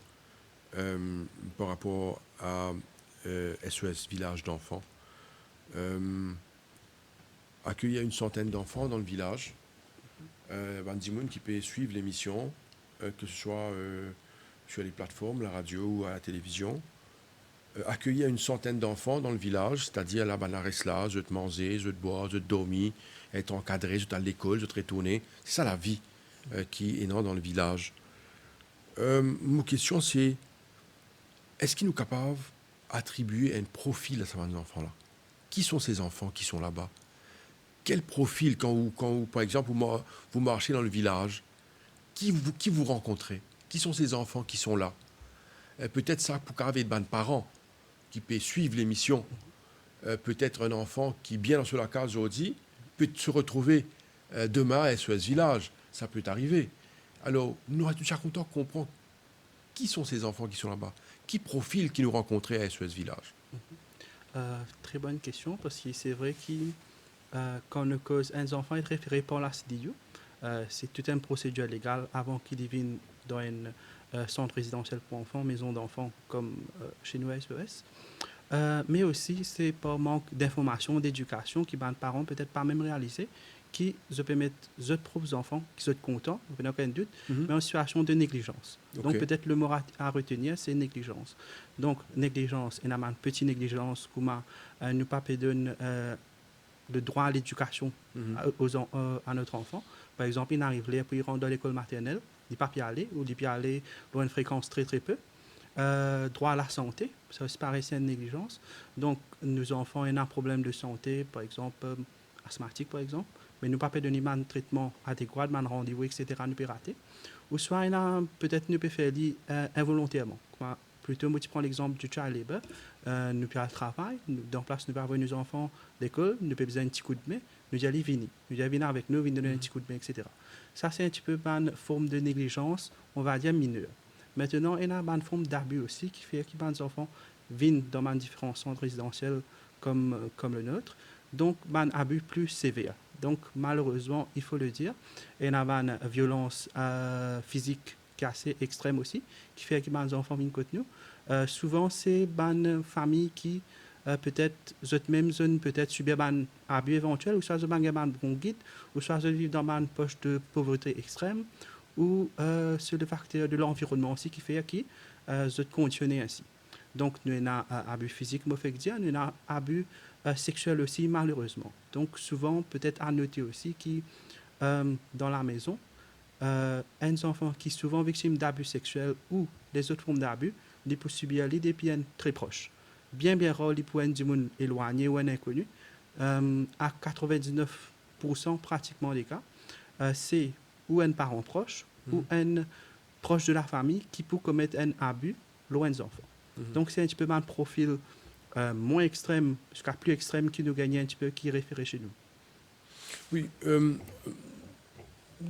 S1: par rapport à SOS Village d'enfants. Accueillir une centaine d'enfants dans le village, Bandimoun qui peut suivre l'émission, que ce soit sur les plateformes, la radio ou à la télévision. Accueillir une centaine d'enfants dans le village, c'est-à-dire là, ben, reste là, je te manger, je te boire, je te dormir, être encadré, je te à l'école, je te retourner. C'est ça la vie qui est dans le village. Ma question, c'est est-ce qu'il nous est capable d'attribuer un profil à ces enfants-là? Qui sont ces enfants qui sont là-bas? Quel profil, quand par exemple, vous marchez dans le village, qui vous rencontrez? Qui sont ces enfants qui sont là? Peut-être ça pour qu'avec des parents qui peuvent suivre l'émission. Peut-être un enfant qui, bien sur la case aujourd'hui, peut se retrouver demain à SOS Village. Ça peut arriver. Alors, nous sommes déjà contents de comprendre qui sont ces enfants qui sont là-bas. Qui profil qui nous rencontrait à SOS Village?
S3: Très bonne question, parce que c'est vrai que quand on cause un enfant est référé par la CDU, c'est toute une procédure légale avant qu'il vienne dans un centre résidentiel pour enfants, maison d'enfants comme chez nous à SOS. Mais aussi, c'est par manque d'information, d'éducation, qui les parents peut-être pas même réalisé, qui se permettent leurs propres enfants qui sont contents, il n'y a aucun doute, mais en situation de négligence. Okay. Donc peut-être le mot à retenir, c'est négligence. Donc négligence, il y a une petite négligence, comme nous pas donner le droit à l'éducation à notre enfant. Par exemple, il arrive là, puis il rentre dans l'école maternelle, il ne peut pas y aller, ou il peut y aller dans une fréquence très très peu. Droit à la santé, ça aussi paraît c'est une négligence. Donc nos enfants ont un problème de santé, par exemple asthmatique par exemple, mais nous pas donner un traitement adéquat, un rendez-vous, etc. nous peut rater. Ou soit il a peut-être nous peut faire involontairement. Plutôt, moi, tu prends l'exemple du child labor, nous peut le travail, dans place nous peut avoir nos enfants d'école, nous peut besoin un petit coup de main, nous disons, venez avec nous, venez donner un petit coup de main, etc. Ça, c'est un petit peu une forme de négligence, on va dire mineure. Maintenant, il y a une forme d'abus aussi qui fait que les enfants viennent dans différents centres résidentiels comme le nôtre, donc un abus plus sévère. Donc, malheureusement, il faut le dire, il y a une violence physique qui est assez extrême aussi, qui fait que les enfants viennent contre nous. Souvent, c'est une famille qui peut-être eux-mêmes peut-être subir un abus éventuel, ou soit ils ont un bon guide, ou soit ils vivent dans une poche de pauvreté extrême, ou c'est le facteur de l'environnement aussi qui fait qu'ils sont conditionnés ainsi. Donc, nous avons un abus physique, nous avons un abus sexuel aussi, malheureusement. Donc, souvent, peut-être à noter aussi que dans la maison, un enfant qui est souvent victime d'abus sexuels ou des autres formes d'abus, il peut subir des peines très proches. Bien rare, il peut être du monde éloigné ou un inconnu. À 99% pratiquement des cas, c'est ou un parent proche ou un proche de la famille qui peut commettre un abus loin des enfants. Donc, c'est un petit peu un profil moins extrême, jusqu'à plus extrême qui nous gagne un petit peu, qui est référé chez nous.
S1: Oui,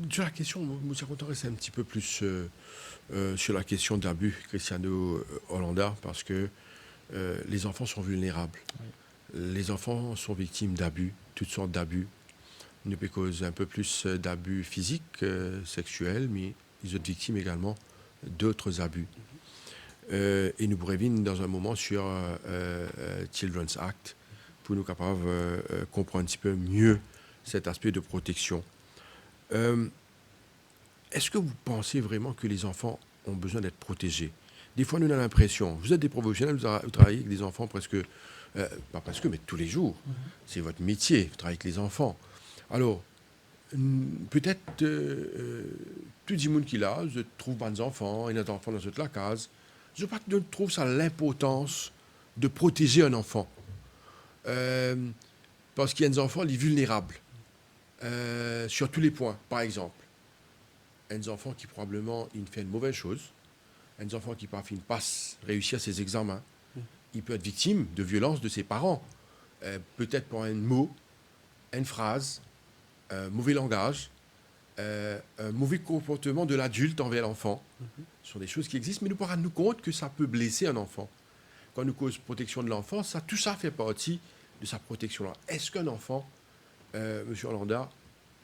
S1: sur la question, moi, je rester un petit peu plus sur la question de l'abus, Cristiano Hollanda, parce que les enfants sont vulnérables. Oui. Les enfants sont victimes d'abus, toutes sortes d'abus. Nous peut causer un peu plus d'abus physiques, sexuels, mais ils sont victimes également d'autres abus. Et nous pourrions venir dans un moment sur Children's Act pour nous capables comprendre un petit peu mieux cet aspect de protection. Est-ce que vous pensez vraiment que les enfants ont besoin d'être protégés? Des fois, nous avons l'impression, vous êtes des professionnels, vous travaillez avec des enfants presque, pas presque, mais tous les jours. C'est votre métier, vous travaillez avec les enfants. Alors, peut-être tout le monde qui est là, je trouve des enfants, il y a des enfants dans toute la case. Je trouve ça l'importance de protéger un enfant. Parce qu'il y a des enfants, les vulnérables. Sur tous les points, par exemple. Un enfant qui probablement il fait une mauvaise chose. Un enfant qui parfois ne passe réussir ses examens. Il peut être victime de violence de ses parents. Peut-être pour un mot, une phrase, un mauvais langage, un mauvais comportement de l'adulte envers l'enfant. Ce sont des choses qui existent, mais nous pourrons nous compte que ça peut blesser un enfant. Quand nous cause protection de l'enfant, tout ça fait partie de sa protection-là. Est-ce qu'un enfant, M. Hollanda,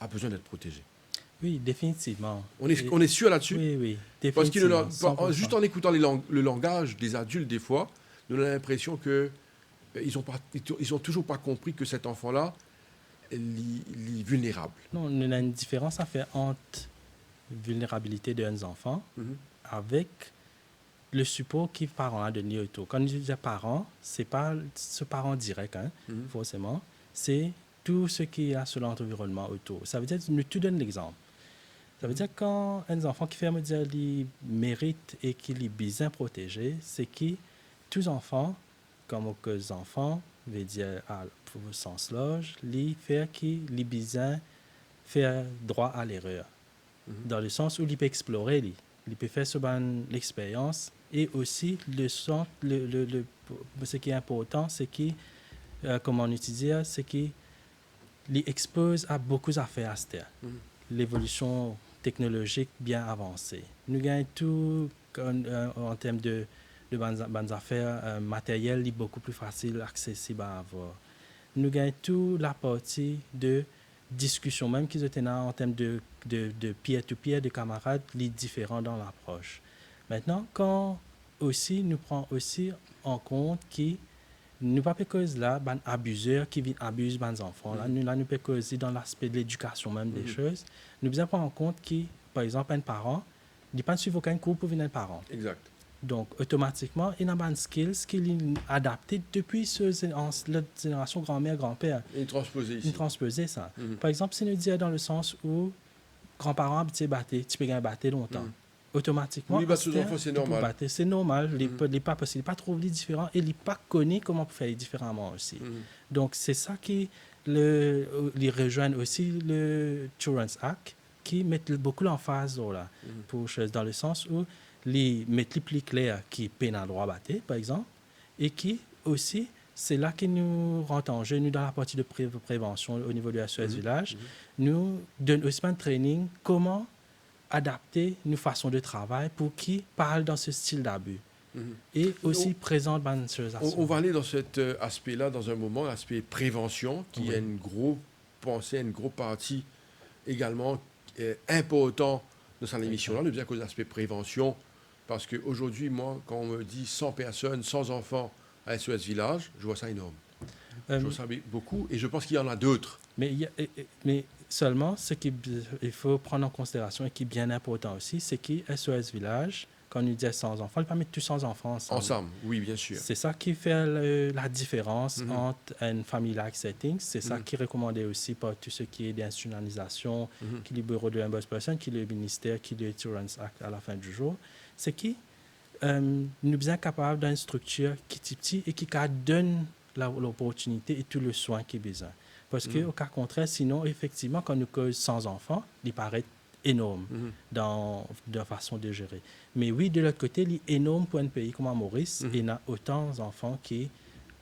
S1: a besoin d'être protégé?
S2: Oui, définitivement.
S1: On est sûr là-dessus?
S2: Oui, définitivement.
S1: Parce que juste en écoutant le langage des adultes, des fois, nous avons l'impression qu'ils n'ont toujours pas compris que cet enfant-là est vulnérable.
S2: Non, il y a une différence à faire entre vulnérabilité d'un enfant avec le support que les parents ont donné autour. Quand je dis parents, ce n'est pas ce parent direct, forcément. C'est tout ce qui est sur l'environnement autour. Ça veut dire, nous te donne l'exemple. Ça veut dire que quand un enfant qui fait me dire qu'il mérite et qu'il est bien protégé, c'est que tous enfants, comme que enfants, veut dire pour le sens large, il fait qu'il est bien faire droit à l'erreur. Dans le sens où il peut explorer, il peut faire l'expérience et aussi ce qui est important, c'est que, comme on utilise, c'est qu'il expose à beaucoup d'affaires à ce terre. L'évolution technologique bien avancée. Nous gagnons tout en termes de bonnes affaires matérielles beaucoup plus facile, accessible à avoir. Nous gagnons toute la partie de discussion, même qu'ils étaient en termes de peer-to-peer, de camarades, les différents dans l'approche. Maintenant, quand aussi, nous prenons aussi en compte que nous pas cause là, ben abuseurs qui abusent des enfants. Là, nous pas cause dans l'aspect de l'éducation même des choses. Nous devons prendre en compte que, par exemple, un parent, il ne pas suivre aucun cours pour venir un parent.
S1: Exact.
S2: Donc, automatiquement, il a des skills qui sont adaptés depuis la génération grand-mère, grand-père.
S1: Une transposée ici.
S2: Une transposée, ça. Par exemple, si nous disons dans le sens où grands-parents habitués battre, tu peux battre longtemps. Automatiquement,
S1: c'est normal.
S2: C'est normal, il n'est pas possible, il n'est pas trop différent et il n'est pas connu comment faire différemment aussi. Donc, c'est ça qui les rejoignent aussi le Children's Act qui met beaucoup l'emphase là, pour choses dans le sens où les mettent les plus clairs qui peine à droit battre, par exemple, et qui aussi c'est là que nous rentrons en jeu, nous, dans la partie de prévention au niveau du SOS Village. Nous donnons aussi un training comment adapter nos façons de travail pour qui parlent dans ce style d'abus. Et aussi présente dans ces
S1: On va aller dans cet aspect-là dans un moment, l'aspect prévention, qui est une grosse pensée, une grosse partie également important de cette émission-là. Nous disons que l'aspect prévention, parce qu'aujourd'hui, moi, quand on me dit 100 personnes, 100 enfants à SOS Village, je vois ça énorme. Je vois ça beaucoup et je pense qu'il y en a d'autres.
S2: Mais seulement, ce qu'il faut prendre en considération et qui est bien important aussi, c'est que SOS Village, quand on dit 100 enfants, il ne pas mettre tous 100 enfants ensemble.
S1: Ensemble, oui, bien sûr.
S2: C'est ça qui fait la différence entre un family-like setting. C'est ça qui est recommandé aussi par tout ce qui est d'institutionnalisation, qui est le bureau de l'ombudsperson, qui est le ministère, qui est le Deterrence Act à la fin du jour. C'est qui nous sommes capables d'une structure qui est petite et qui donne l'opportunité et tout le soin qui est besoin. Parce qu'au cas contraire, sinon, effectivement, quand nous causons 100 enfants, il paraît énorme dans la façon de gérer. Mais oui, de l'autre côté, il est énorme pour un pays comme Maurice, et il y a autant d'enfants qui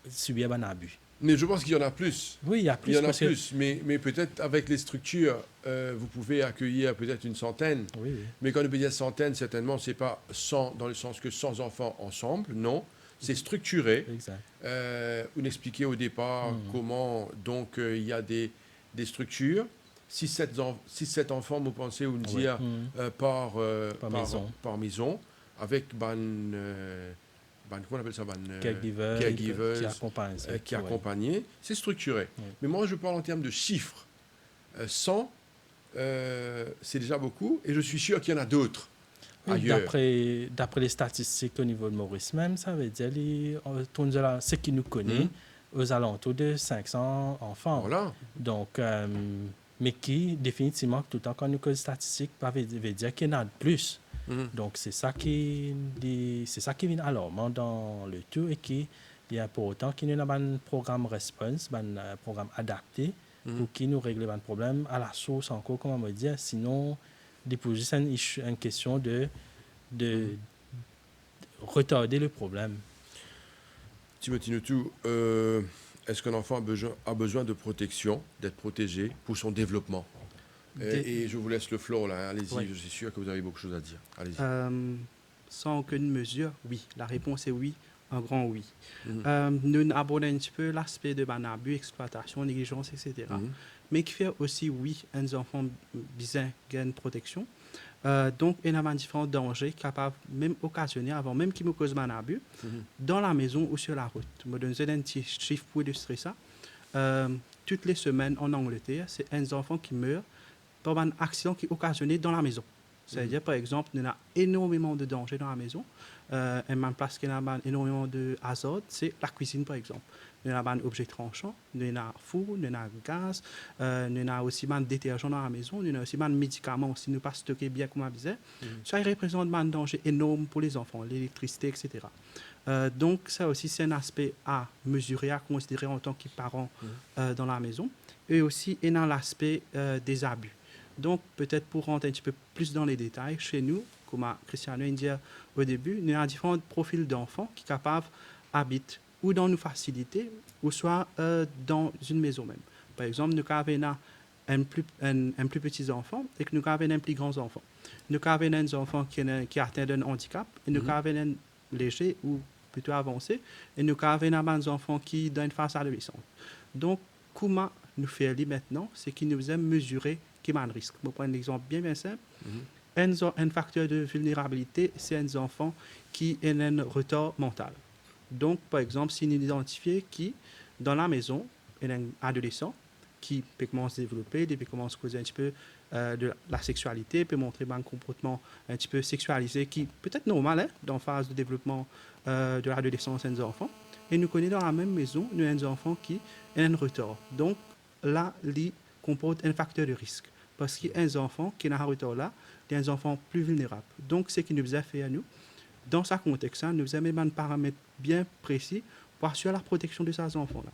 S2: subissent un abus.
S1: Mais je pense qu'il y en a plus.
S2: Oui, il y a plus.
S1: Il y en a plus, mais peut-être avec les structures, vous pouvez accueillir peut-être une centaine.
S2: Oui.
S1: Mais quand on peut dire centaine, certainement, ce n'est pas 100 dans le sens que 100 enfants ensemble, non. C'est structuré.
S2: Exact.
S1: On expliquait au départ comment donc il y a des structures. 6-7 enfants, vous pensez, ou dire par maison, avec comment on appelle ça,
S2: caregivers
S1: qui accompagnent. C'est structuré.
S2: Oui.
S1: Mais moi, je parle en termes de chiffres. 100, c'est déjà beaucoup, et je suis sûr qu'il y en a d'autres.
S2: Oui, d'après les statistiques au niveau de Maurice même, ça veut dire ce qui nous connaît aux alentours de 500 enfants.
S1: Voilà.
S2: Donc, mais qui, définitivement, tout le temps, quand nous avons des statistiques, veut dire qu'il y en a plus. Donc, c'est ça qui vient alarmant dans le tout et qui est important qu'il y ait un programme response, un programme adapté pour qui nous règle un problème à la source encore, comme on va dire. Sinon, c'est une question de retarder le problème.
S1: Timothy Nutu, est-ce qu'un enfant a besoin de protection, d'être protégé pour son développement? Et je vous laisse le floor là, allez-y, je suis sûr que vous avez beaucoup de choses à dire. Allez-y.
S3: Sans aucune mesure, oui. La réponse est oui, un grand oui. Nous abordons un petit peu l'aspect de abus, exploitation, négligence, etc. Mais qui fait aussi oui, un enfant besoin d'une protection. Donc, il y a différents dangers capables, même occasionnés, avant même qu'ils me causent un abus, dans la maison ou sur la route. Je vais donner un petit chiffre pour illustrer ça. Toutes les semaines en Angleterre, c'est un enfant qui meurt par un accident qui est occasionné dans la maison. C'est-à-dire, par exemple, il y a énormément de dangers dans la maison. Une place qui a énormément de hasard, c'est la cuisine, par exemple. Il y a un objet tranchant, il y a un four, il y a un gaz, il y a aussi un détergent dans la maison, il y a aussi un médicament si nous ne pas stocker bien comme on disait. Ça représente un danger énorme pour les enfants, l'électricité, etc. Donc, ça aussi, c'est un aspect à mesurer, à considérer en tant que parent dans la maison. Et aussi, il y a l'aspect des abus. Donc, peut-être pour rentrer un petit peu plus dans les détails, chez nous, comme Cristiano dit au début, il y a différents profils d'enfants qui sont capables d'habiter ou dans nos facilités, ou soit dans une maison même. Par exemple, nous avons un plus petit enfant et que nous avons un plus grand enfant. Nous avons un enfant qui atteint un handicap et nous avons un léger ou plutôt avancé et nous avons un enfant qui est dans une phase adolescente. Donc, comment nous faire maintenant, c'est qu'il nous aime mesurer qui a un risque. Je vais prendre un exemple bien simple. Un facteur de vulnérabilité, c'est un enfant qui a un retard mental. Donc, par exemple, si nous identifions qui, dans la maison, est un adolescent qui peut commencer à se développer, peut commencer à causer un petit peu de la sexualité, peut montrer un comportement un petit peu sexualisé qui peut être normal dans la phase de développement de l'adolescence des enfants. Et nous connaissons dans la même maison, nous avons un enfant qui a un retard. Donc, là, il comporte un facteur de risque. Parce qu'il y a un enfant qui a un retard là, il y a un enfant plus vulnérable. Donc, ce qui nous a fait à nous, dans ce contexte, nous avons un paramètre bien précis pour assurer la protection de ces enfants-là.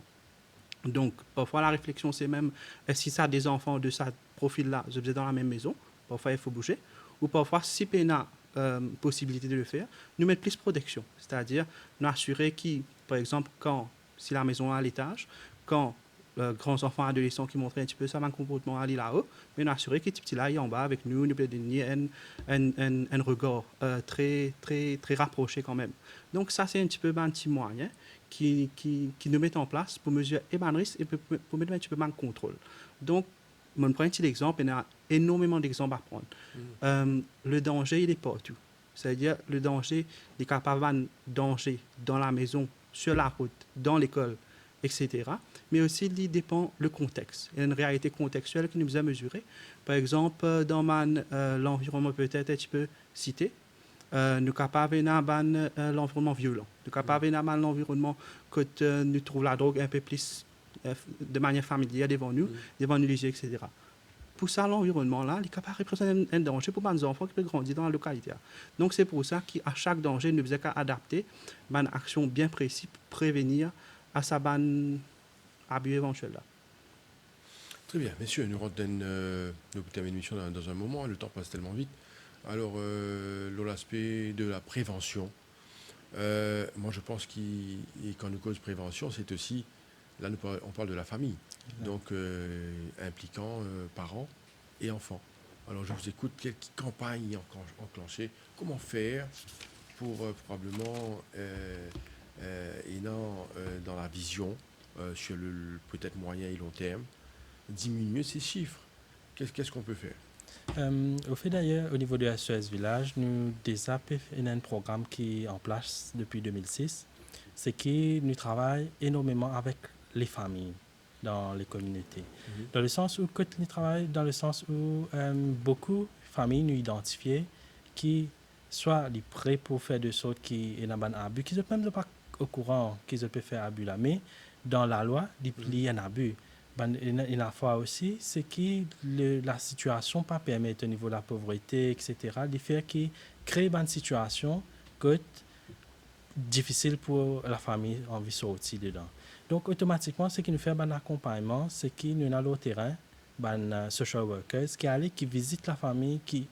S3: Donc, parfois, la réflexion, c'est même, si ça a des enfants de ce profil-là, je faisais dans la même maison, parfois, il faut bouger. Ou parfois, si on a possibilité de le faire, nous mettre plus de protection. C'est-à-dire, nous assurer que, par exemple, quand si la maison est à l'étage, quand grands enfants adolescents qui montraient un petit peu ça, un comportement aller là-haut, mais nous assurer que les petits là, ils en bas avec nous, nous peut donner un regard très, très, très rapproché quand même. Donc ça, c'est un petit peu un petit moyen qui nous met en place pour mesurer et le risque et pour mettre un petit peu de contrôle. Donc, mon prends un petit exemple, il y a énormément d'exemples à prendre. Le danger, il est partout. C'est-à-dire, le danger, il est capable d'un danger dans la maison, sur la route, dans l'école, etc. Mais aussi, il dépend le contexte. Il y a une réalité contextuelle qui nous a mesuré. Par exemple, dans l'environnement peut-être un petit peu cité, nous sommes capables d'avoir l'environnement violent. Nous sommes capables d'avoir l'environnement que nous trouvons la drogue un peu plus de manière familière devant nous les yeux, etc. Pour ça, l'environnement-là, il est capable de représenter un danger pour les enfants qui peuvent grandir dans la localité. Donc, c'est pour ça qu'à chaque danger, nous devons adapter une action bien précise pour prévenir à sa abus éventuel. Là.
S1: Très bien, messieurs, nous rentrons nous terminons l'émission dans un moment, le temps passe tellement vite. Alors, l'aspect de la prévention, moi je pense que quand nous cause prévention, c'est aussi, là on parle de la famille, donc impliquant parents et enfants. Alors je vous écoute, quelle campagne enclencher, comment faire pour probablement, dans la vision, sur le peut-être moyen et long terme, diminuer ces chiffres. Qu'est-ce qu'on peut faire?
S2: Au fait d'ailleurs, au niveau de SOS Village, nous avons un programme qui est en place depuis 2006. C'est que nous travaillons énormément avec les familles dans les communautés. Dans le sens où, nous travaillons dans le sens où beaucoup de familles nous identifiées qui soit les prêts pour faire de sortes qui est dans un abus, qui ne sont même pas au courant qu'ils peuvent faire abus là, mais dans la loi, il y a un abus. Et la fois aussi, c'est que la situation pas permettre au niveau de la pauvreté, etc., de faire qui crée une situation que difficile pour la famille en vie sortir dedans. Donc, automatiquement, ce qui nous fait un accompagnement, c'est que nous allons au terrain, social workers, qui visitent la famille, qui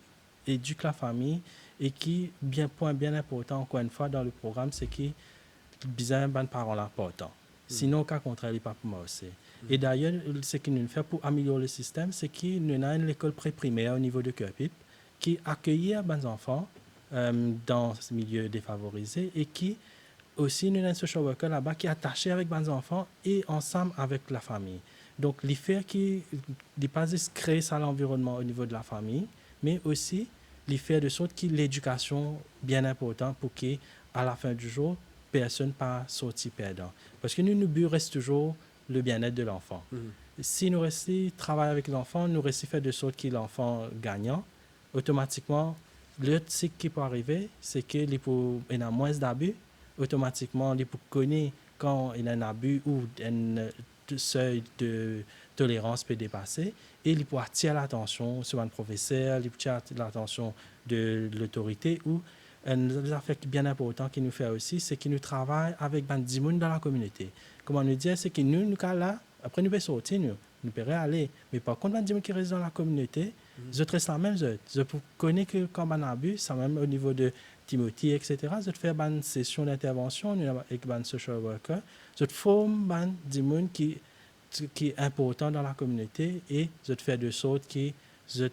S2: éduquent la famille et qui, point bien important, encore une fois, dans le programme, c'est que besoin de parents important. Sinon, au cas contraire, il n'est pas pour moi aussi. Et d'ailleurs, ce que nous faisons pour améliorer le système, c'est que nous avons une école pré-primaire au niveau de Cœur-Pipe qui accueille les enfants dans ce milieu défavorisé et qui aussi, nous avons un social worker là-bas qui est attaché avec les enfants et ensemble avec la famille. Donc, l'effet qui n'est pas juste créer ça l'environnement au niveau de la famille, mais aussi l'effet de sorte que l'éducation bien important pour qu'à la fin du jour, personne pas sorti perdant. Parce que nous, but reste toujours le bien-être de l'enfant. Si nous restons travailler avec l'enfant, nous restons faire de sorte que l'enfant gagnant, automatiquement, le cycle qui peut arriver, c'est qu'il y a moins d'abus, automatiquement, il peut connaître quand il y a un abus ou un seuil de tolérance peut dépasser et il peut attirer l'attention sur un professeur, il peut attirer l'attention de l'autorité ou un affaire bien important qui nous fait aussi, c'est que nous travaillons avec des gens dans la communauté. Comment nous dire, c'est que nous là, après nous pouvons sortir, nous pouvons aller. Mais par contre, les gens qui restent dans la communauté, je reste la même chose. Je connais que quand on a abus, ça même au niveau de Timothy, etc., je fais une session d'intervention avec un social worker. Je forme des gens qui est important dans la communauté et je fais de sorte que je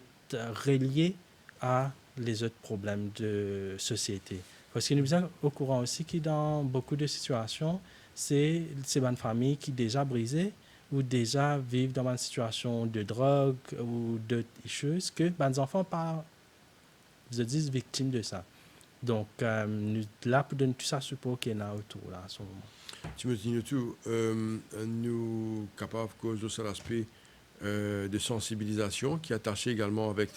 S2: relié à les autres problèmes de société. Parce que nous sommes au courant aussi que dans beaucoup de situations, c'est une famille qui est déjà brisée ou déjà vivent dans une situation de drogue ou d'autres choses que les enfants pas, je dis, victimes de ça. Donc, nous là pour donner tout ça support qu'il y a autour là, à ce moment.
S1: Timothy Nutu, nous sommes capables de cause de cet aspect de sensibilisation qui est attaché également avec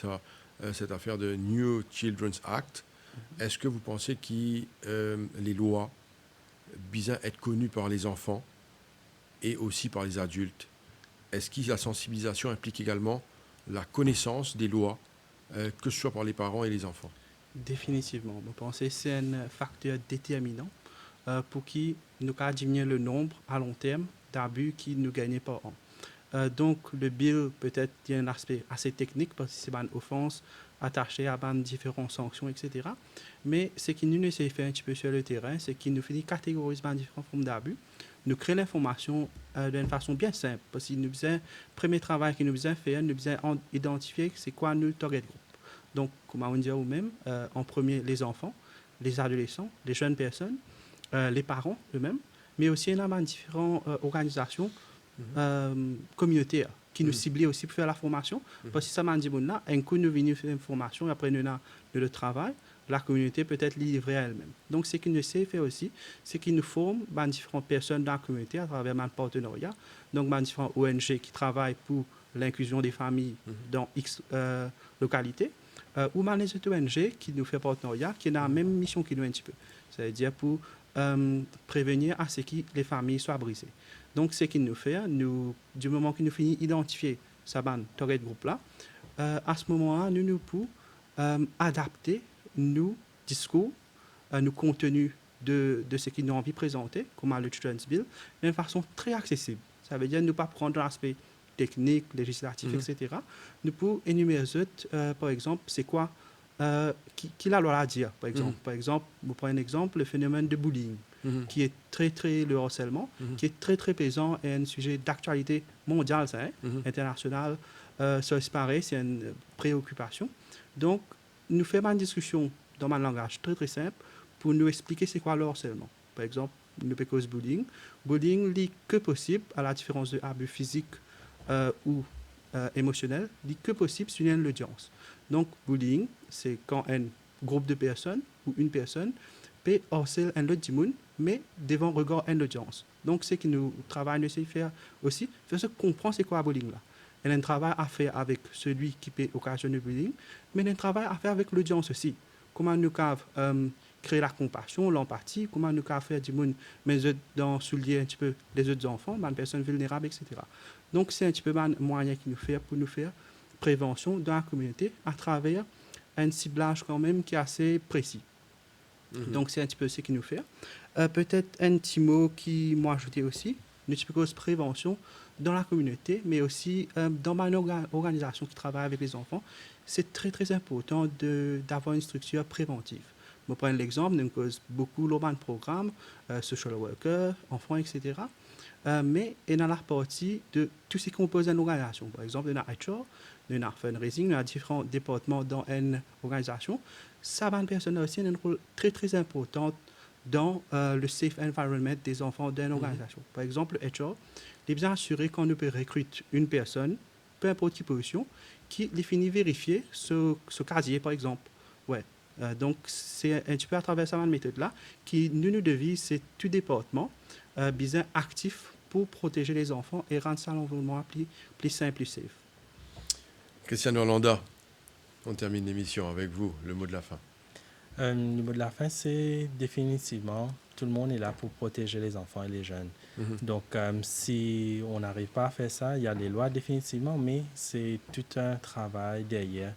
S1: cette affaire de New Children's Act. Est-ce que vous pensez que les lois visent à être connues par les enfants et aussi par les adultes? Est-ce que la sensibilisation implique également la connaissance des lois, que ce soit par les parents et les enfants?
S3: Définitivement. Je pense que c'est un facteur déterminant pour qui nous allons diminuer le nombre à long terme d'abus qui nous gagnent par an. Donc, le bill, peut-être, il y a un aspect assez technique parce que c'est une offense attachée à différentes sanctions, etc. Mais ce qui nous essaie de faire un petit peu sur le terrain, c'est qu'il nous fait catégoriser différentes formes d'abus nous créons l'information d'une façon bien simple. Parce que nous faisons, premier travail que nous faisons faire, nous faisons identifier c'est quoi nos target group. Donc, comme on dit nous-mêmes, en premier, les enfants, les adolescents, les jeunes personnes, les parents eux-mêmes, mais aussi il y a différentes organisations communautaires qui nous ciblent aussi pour faire la formation. Parce que ça m'a dit, un coup nous venons faire une formation, et après nous avons le travail, la communauté peut être livrée à elle-même. Donc, ce qu'il nous sait faire aussi, c'est qu'il nous forme différentes personnes dans la communauté à travers un partenariat. Donc, différentes ONG qui travaillent pour l'inclusion des familles dans X localités, ou les autres ONG qui nous fait partenariat, qui ont la même mission que nous un petit peu. C'est-à-dire pour prévenir à ce que les familles soient brisées. Donc, ce qu'il nous fait, du moment qu'il nous finit d'identifier ce target groupe-là, à ce moment-là, nous pouvons adapter nos discours, nos contenus de ce qu'ils ont envie de présenter, comme le Children's Bill, d'une façon très accessible. Ça veut dire ne pas prendre l'aspect technique, législatif, etc. Nous pouvons énumérer, par exemple, c'est quoi qui la loi à dire, par exemple. Par exemple, vous prenez un exemple, le phénomène de bullying, qui est le harcèlement, qui est très, très présent et un sujet d'actualité mondiale, ça, internationale. Ça se paraît, c'est une préoccupation. Donc, nous faisons une discussion dans un langage très, très simple pour nous expliquer c'est quoi le harcèlement. Par exemple, nous peut cause bullying. Bullying n'est que possible, à la différence de abus physique ou émotionnel, n'est que possible sur une audience. Donc, bullying, c'est quand un groupe de personnes ou une personne peut harceler un autre monde, mais devant regard une audience. Donc, ce que nous travaillons à faire aussi, c'est comprendre c'est quoi le bullying là. Il y a un travail à faire avec celui qui peut occasionner le bullying, mais il y a un travail à faire avec l'audience aussi. Comment nous pouvons créer la compassion, l'empathie, comment nous pouvons faire du monde, mais dans soulier un petit peu les autres enfants, les personnes vulnérables, etc. Donc, c'est un petit peu un moyen qu'il nous fait pour nous faire prévention dans la communauté à travers un ciblage quand même qui est assez précis. Donc, c'est un petit peu ce qu'il nous fait. Peut-être un petit mot qui m'a ajouté aussi, une petite cause prévention dans la communauté, mais aussi dans ma organisation qui travaille avec les enfants. C'est très, très important d'avoir une structure préventive. Je prends l'exemple, nous avons beaucoup de programmes, social worker, enfants, etc. Mais il y a la partie de tout ce qui compose une organisation. Par exemple, il y a HR, il y a fundraising, il y a différents départements dans une organisation. Ça, une personne aussi a un rôle très, très important dans le safe environment des enfants d'une organisation. Par exemple, le HR, il est bien assuré qu'on ne peut recruter une personne, peu importe quelle position, qui finit vérifier ce casier, par exemple. Ouais. Donc, c'est un petit peu à travers cette méthode-là qui nous devise, c'est tout département bien actif pour protéger les enfants et rendre ça l'environnement plus simple, plus safe.
S1: Cristiano Hollanda, on termine l'émission avec vous, le mot de la fin.
S2: Le mot de la fin, c'est définitivement, tout le monde est là pour protéger les enfants et les jeunes. Donc, si on n'arrive pas à faire ça, il y a les lois définitivement, mais c'est tout un travail derrière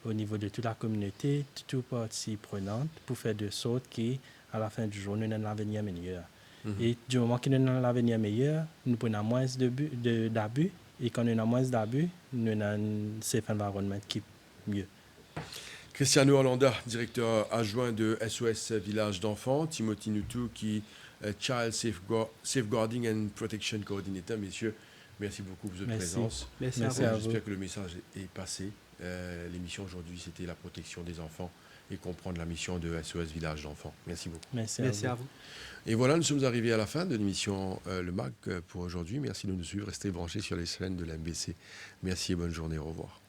S2: au niveau de toute la communauté, toute partie prenante, pour faire de sorte qu'à la fin du jour, nous avons un avenir meilleur. Et du moment que nous avons un avenir meilleur, nous prenons moins d'abus, et quand nous avons moins d'abus, nous avons un safe environment qui est mieux.
S1: Cristiano Hollanda, directeur adjoint de SOS Village d'enfants, Timothy Nutu, qui est Child Safeguarding and Protection Coordinator. Messieurs, merci beaucoup pour votre présence.
S3: Merci à vous.
S1: J'espère que le message est passé. L'émission aujourd'hui, c'était la protection des enfants et comprendre la mission de SOS Village d'enfants. Merci beaucoup.
S2: Merci à vous.
S1: Et voilà, nous sommes arrivés à la fin de l'émission Le MAG pour aujourd'hui. Merci de nous suivre. Restez branchés sur les chaînes de l'MBC. Merci et bonne journée. Au revoir.